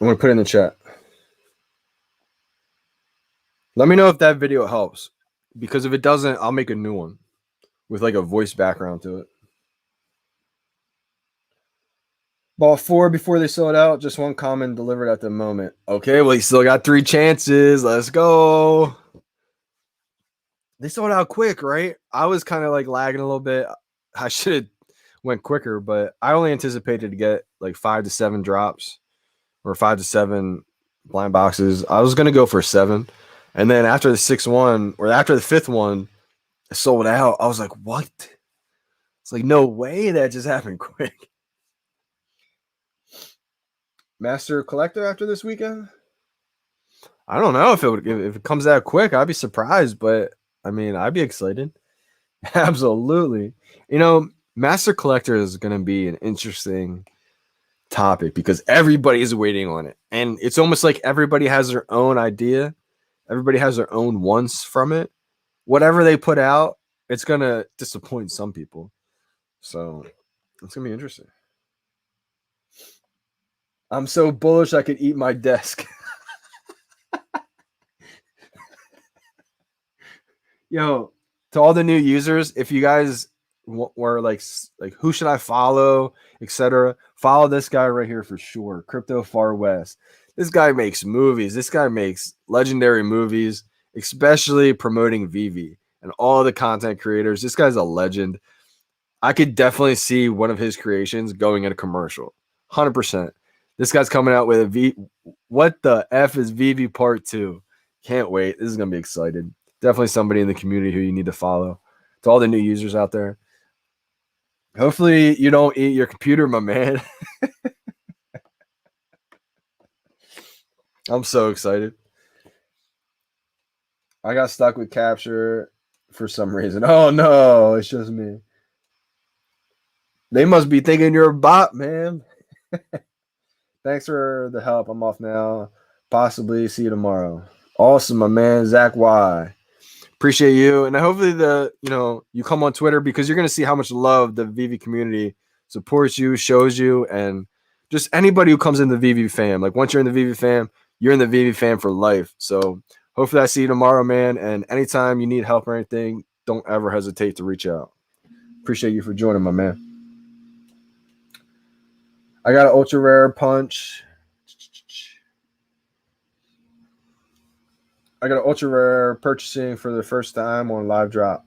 I'm gonna put it in the chat. Let me know if that video helps, because if it doesn't, I'll make a new one with like a voice background to it. Bought 4 before they sold out. Just one common delivered at the moment. Okay, well, you still got 3 chances. Let's go. They sold out quick, right? I was kind of like lagging a little bit. I should have went quicker, but I only anticipated to get like 5 to 7 drops or 5 to 7 blind boxes. I was going to go for 7. And then after the 6th one, or after the 5th one, it sold out. I was like, what? It's like, no way that just happened quick. Master Collector after this weekend? I don't know if it comes out quick. I'd be surprised, but I mean, I'd be excited. Absolutely. Master Collector is going to be an interesting topic because everybody is waiting on it. And it's almost like everybody has their own idea. Everybody has their own wants from it. Whatever they put out, it's going to disappoint some people. So it's going to be interesting. I'm so bullish I could eat my desk. Yo, to all the new users, if you guys were like who should I follow, etc., follow this guy right here for sure. Crypto Far West. This guy makes movies. This guy makes legendary movies, especially promoting VeVe. and all the content creators. This guy's a legend. I could definitely see one of his creations going in a commercial. 100%. This guy's coming out with a what the F is VeVe Part 2? Can't wait. This is going to be exciting. Definitely somebody in the community who you need to follow. To all the new users out there. Hopefully you don't eat your computer, my man. I'm so excited. I got stuck with capture for some reason. Oh no, it's just me. They must be thinking you're a bot, man. Thanks for the help. I'm off now. Possibly see you tomorrow. Awesome, my man. Zach Y. Appreciate you. And hopefully you come on Twitter, because you're gonna see how much love the VeVe community supports you, shows you, and just anybody who comes in the VeVe fam. Like once you're in the VeVe fam, you're in the VeVe fam for life. So hopefully I see you tomorrow, man. And anytime you need help or anything, don't ever hesitate to reach out. Appreciate you for joining, my man. I got an ultra rare punch. I got an ultra rare purchasing for the first time on live drop.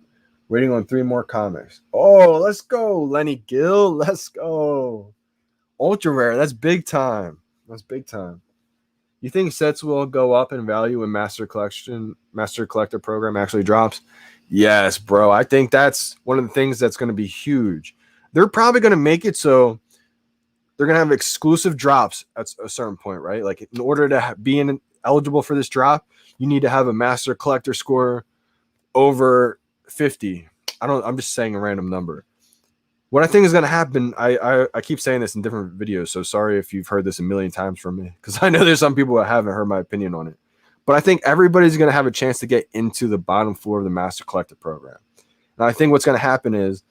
Waiting on 3 more comics. Oh, let's go, Lenny Gill. Let's go. Ultra rare. That's big time. That's big time. You think sets will go up in value when Master Collector program actually drops? Yes, bro. I think that's one of the things that's going to be huge. They're probably going to make it so they're going to have exclusive drops at a certain point, right? Like in order to be eligible for this drop, you need to have a Master Collector score over 50. I'm just saying a random number. What I think is going to happen, I keep saying this in different videos, so sorry if you've heard this a million times from me, because I know there's some people that haven't heard my opinion on it. But I think everybody's going to have a chance to get into the bottom floor of the Master Collector program. And I think what's going to happen is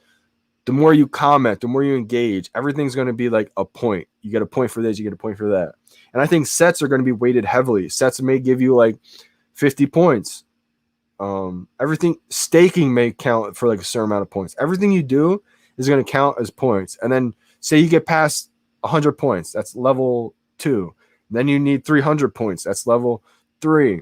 the more you comment, the more you engage, everything's going to be like a point. You get a point for this, you get a point for that. And I think sets are going to be weighted heavily. Sets may give you like 50 points. Everything, staking may count for like a certain amount of points. Everything you do is going to count as points. And then say you get past 100 points, that's level 2. Then you need 300 points, that's level 3.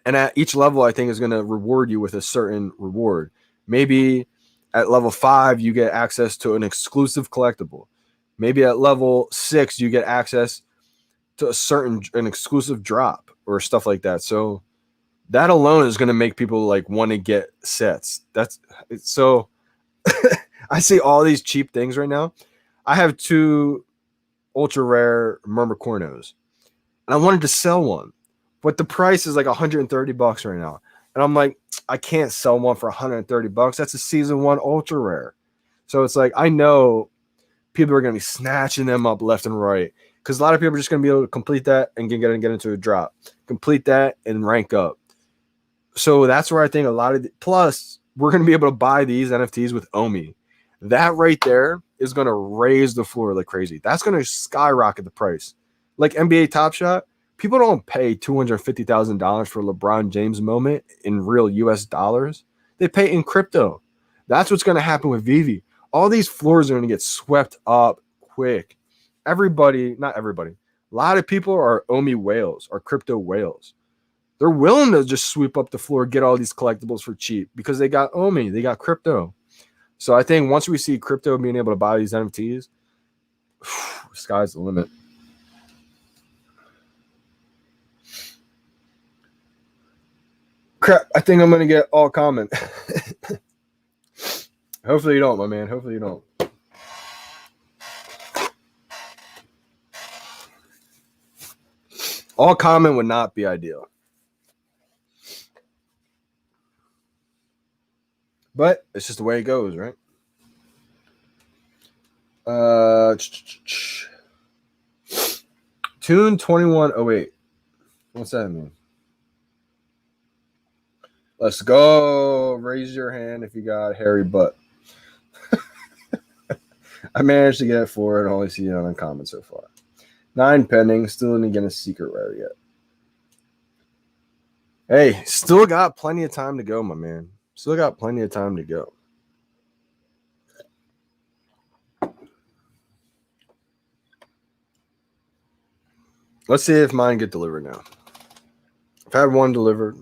And at each level, I think is going to reward you with a certain reward. Maybe at level 5, you get access to an exclusive collectible. Maybe at level 6, you get access to an exclusive drop or stuff like that. So that alone is going to make people like want to get sets. So I see all these cheap things right now. I have 2 ultra rare Myrmicornos, and I wanted to sell one, but the price is like $130 right now. And I'm like, I can't sell one for $130. That's a season 1 ultra rare. So it's like, I know people are going to be snatching them up left and right, because a lot of people are just going to be able to complete that and get into a drop, complete that and rank up. So that's where I think a lot of plus we're going to be able to buy these NFTs with OMI. That right there is going to raise the floor like crazy. That's going to skyrocket the price. Like NBA Top Shot, people don't pay $250,000 for a LeBron James moment in real US dollars. They pay in crypto. That's what's going to happen with VeVe. All these floors are going to get swept up quick. Not everybody. A lot of people are OMI whales or crypto whales. They're willing to just sweep up the floor, get all these collectibles for cheap because they got OMI, they got crypto. So I think once we see crypto being able to buy these NFTs, sky's the limit. Crap, I think I'm going to get all comment. Hopefully you don't, my man. Hopefully you don't. All comment would not be ideal. But it's just the way it goes, right? Tune 2108. What's that mean? Let's go. Raise your hand if you got hairy butt. I managed to get 4 and only see it on a comment so far. 9 pending. Still didn't get a secret rare yet. Hey, still got plenty of time to go, my man. Still got plenty of time to go. Let's see if mine get delivered now. I've had one delivered.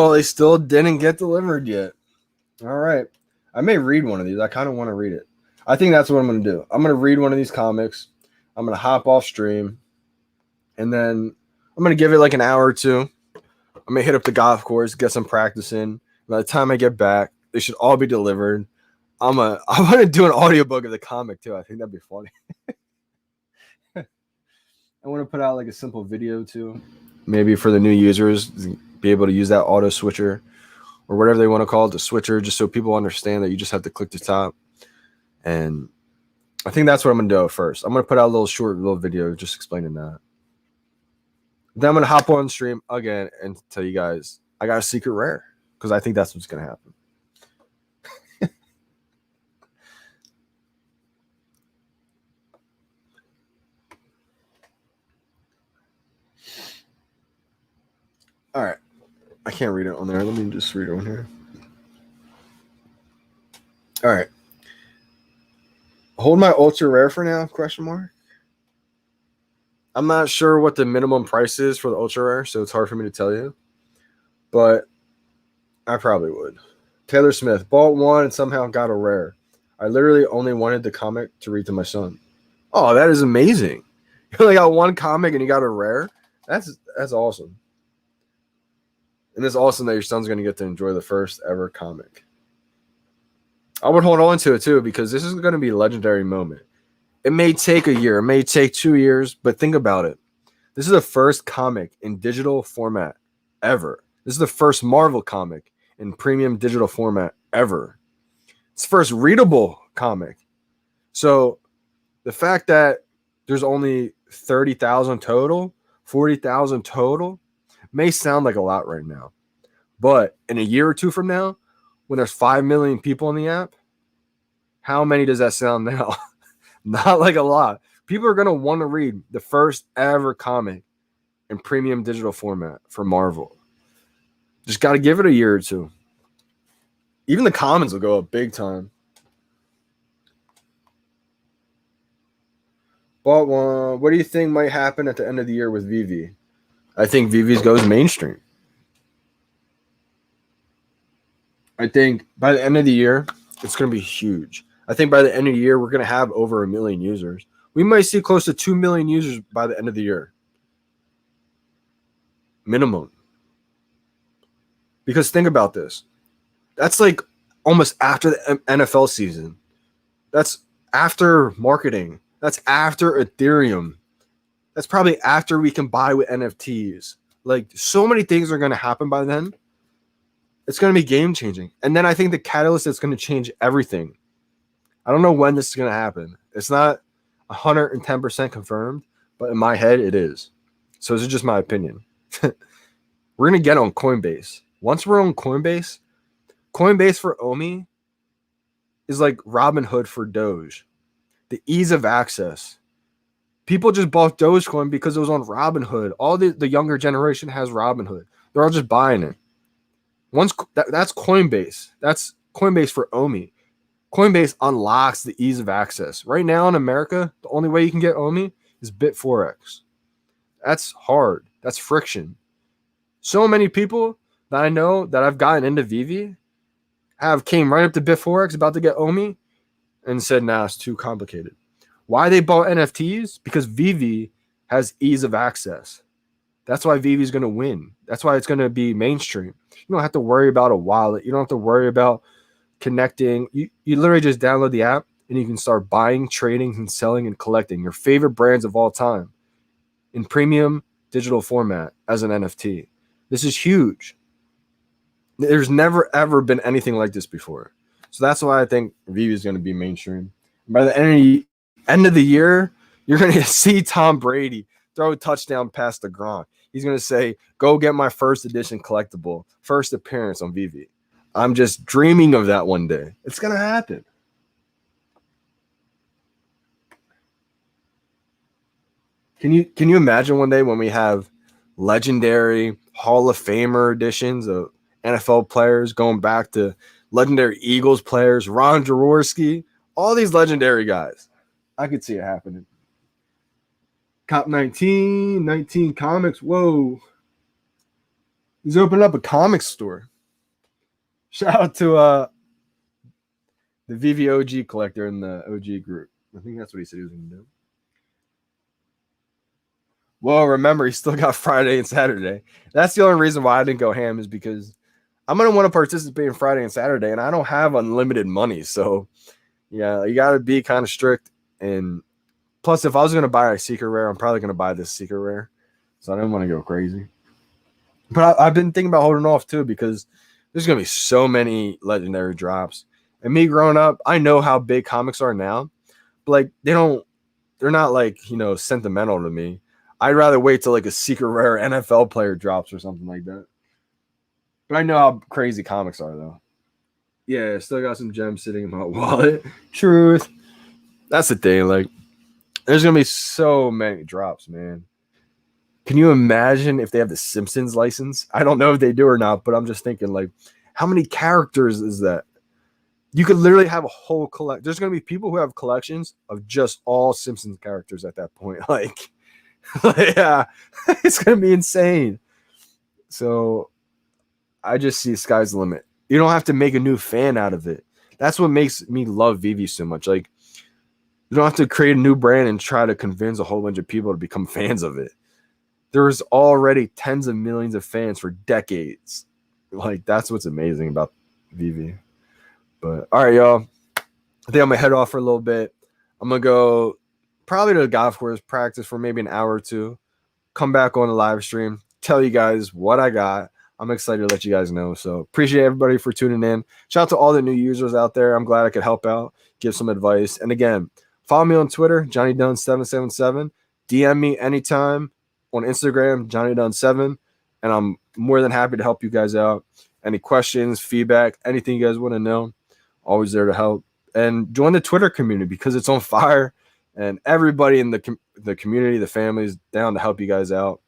Oh, they still didn't get delivered yet. All right. I may read one of these. I kind of want to read it. I think that's what I'm going to do. I'm going to read one of these comics. I'm going to hop off stream. And then I'm going to give it like an hour or two. I'm going to hit up the golf course, get some practice in. By the time I get back, they should all be delivered. I want to do an audiobook of the comic too. I think that'd be funny. I want to put out like a simple video too. Maybe for the new users, be able to use that auto switcher or whatever they want to call it, the switcher, just so people understand that you just have to click the top. And I think that's what I'm going to do first. I'm going to put out a little short little video just explaining that. Then I'm going to hop on stream again and tell you guys I got a secret rare because I think that's what's going to happen. All right. I can't read it on there. Let me just read it on here. All right. Hold my ultra rare for now, question mark. I'm not sure what the minimum price is for the ultra rare, so it's hard for me to tell you. But I probably would. Taylor Smith bought one and somehow got a rare. I literally only wanted the comic to read to my son. Oh, that is amazing. You only got one comic and you got a rare? That's awesome. And it's awesome that your son's going to get to enjoy the first ever comic. I would hold on to it too because this is going to be a legendary moment. It may take a year, it may take 2 years, but think about it. This is the first comic in digital format ever. This is the first Marvel comic in premium digital format ever. It's the first readable comic. So the fact that there's only 30,000 total, 40,000 total, may sound like a lot right now. But in a year or two from now, when there's 5 million people in the app, how many does that sound now? Not like a lot. People are going to want to read the first ever comic in premium digital format for Marvel. Just got to give it a year or two. Even the comments will go up big time. Bought one. What do you think might happen at the end of the year with VeVe? I think VeVe goes mainstream. I think by the end of the year, it's going to be huge. I think by the end of the year, we're going to have over 1 million users. We might see close to 2 million users by the end of the year. Minimum. Because think about this. That's like almost after the NFL season. That's after marketing. That's after Ethereum. That's probably after we can buy with NFTs. Like, so many things are going to happen by then. It's going to be game changing. And then I think the catalyst that's going to change everything. I don't know when this is going to happen. It's not 110% confirmed, but in my head, it is. So this is just my opinion. We're going to get on Coinbase. Once we're on Coinbase for Omi is like Robinhood for Doge. The ease of access. People just bought Dogecoin because it was on Robinhood. All the younger generation has Robinhood. They're all just buying it. That's Coinbase. That's Coinbase for Omi. Coinbase unlocks the ease of access. Right now in America, the only way you can get Omi is Bit4x. That's hard. That's friction. So many people that I know that I've gotten into VeVe came right up to Bit4x about to get Omi and said, nah, it's too complicated. Why they bought NFTs? Because VeVe has ease of access. That's why VeVe is going to win. That's why it's going to be mainstream. You don't have to worry about a wallet. You don't have to worry about connecting. You literally just download the app and you can start buying, trading, and selling and collecting your favorite brands of all time in premium digital format as an NFT. This is huge. There's never, ever been anything like this before. So that's why I think VeVe is going to be mainstream. By the end of the year, you're going to see Tom Brady throw a touchdown past the Gronk. He's going to say, go get my first edition collectible, first appearance on VeVe. I'm just dreaming of that one day. It's going to happen. Can you imagine one day when we have legendary Hall of Famer editions of NFL players going back to legendary Eagles players, Ron Jaworski, all these legendary guys? I could see it happening. Cop 19 comics. Whoa. He's opened up a comic store. Shout out to the VeVe OG collector in the OG group. I think that's what he said he was going to do. Well, remember, he still got Friday and Saturday. That's the only reason why I didn't go ham, is because I'm going to want to participate in Friday and Saturday, and I don't have unlimited money. So, yeah, you got to be kind of strict. And plus, if I was going to buy a secret rare, I'm probably going to buy this secret rare. So I didn't want to go crazy. But I've been thinking about holding off, too, because there's going to be so many legendary drops. And me growing up, I know how big comics are now. But, like, they're not, like, you know, sentimental to me. I'd rather wait till, like, a secret rare NFL player drops or something like that. But I know how crazy comics are, though. Yeah, still got some gems sitting in my wallet. Truth. That's the thing. Like, there's going to be so many drops, man. Can you imagine if they have the Simpsons license? I don't know if they do or not, but I'm just thinking, like, how many characters is that? You could literally have a whole collect. There's going to be people who have collections of just all Simpsons characters at that point. Like, yeah, it's going to be insane. So I just see sky's the limit. You don't have to make a new fan out of it. That's what makes me love VeVe so much. Like, you don't have to create a new brand and try to convince a whole bunch of people to become fans of it. There's already tens of millions of fans for decades. Like, that's what's amazing about VeVe. But all right, y'all. I think I'm gonna head off for a little bit. I'm gonna go probably to the golf course, practice for maybe an hour or two. Come back on the live stream, tell you guys what I got. I'm excited to let you guys know. So appreciate everybody for tuning in. Shout out to all the new users out there. I'm glad I could help out, give some advice. And again, follow me on Twitter, JohnnyDunn777. DM me anytime on Instagram, JohnnyDunn7. And I'm more than happy to help you guys out. Any questions, feedback, anything you guys want to know, always there to help. And join the Twitter community because it's on fire. And everybody in the community, the family is down to help you guys out.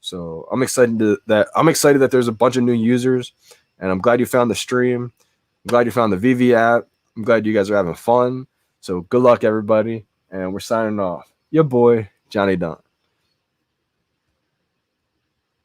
So I'm excited that there's a bunch of new users, and I'm glad you found the stream. I'm glad you found the VeVe app. I'm glad you guys are having fun. So good luck, everybody, and we're signing off. Your boy, Johnny Dunn.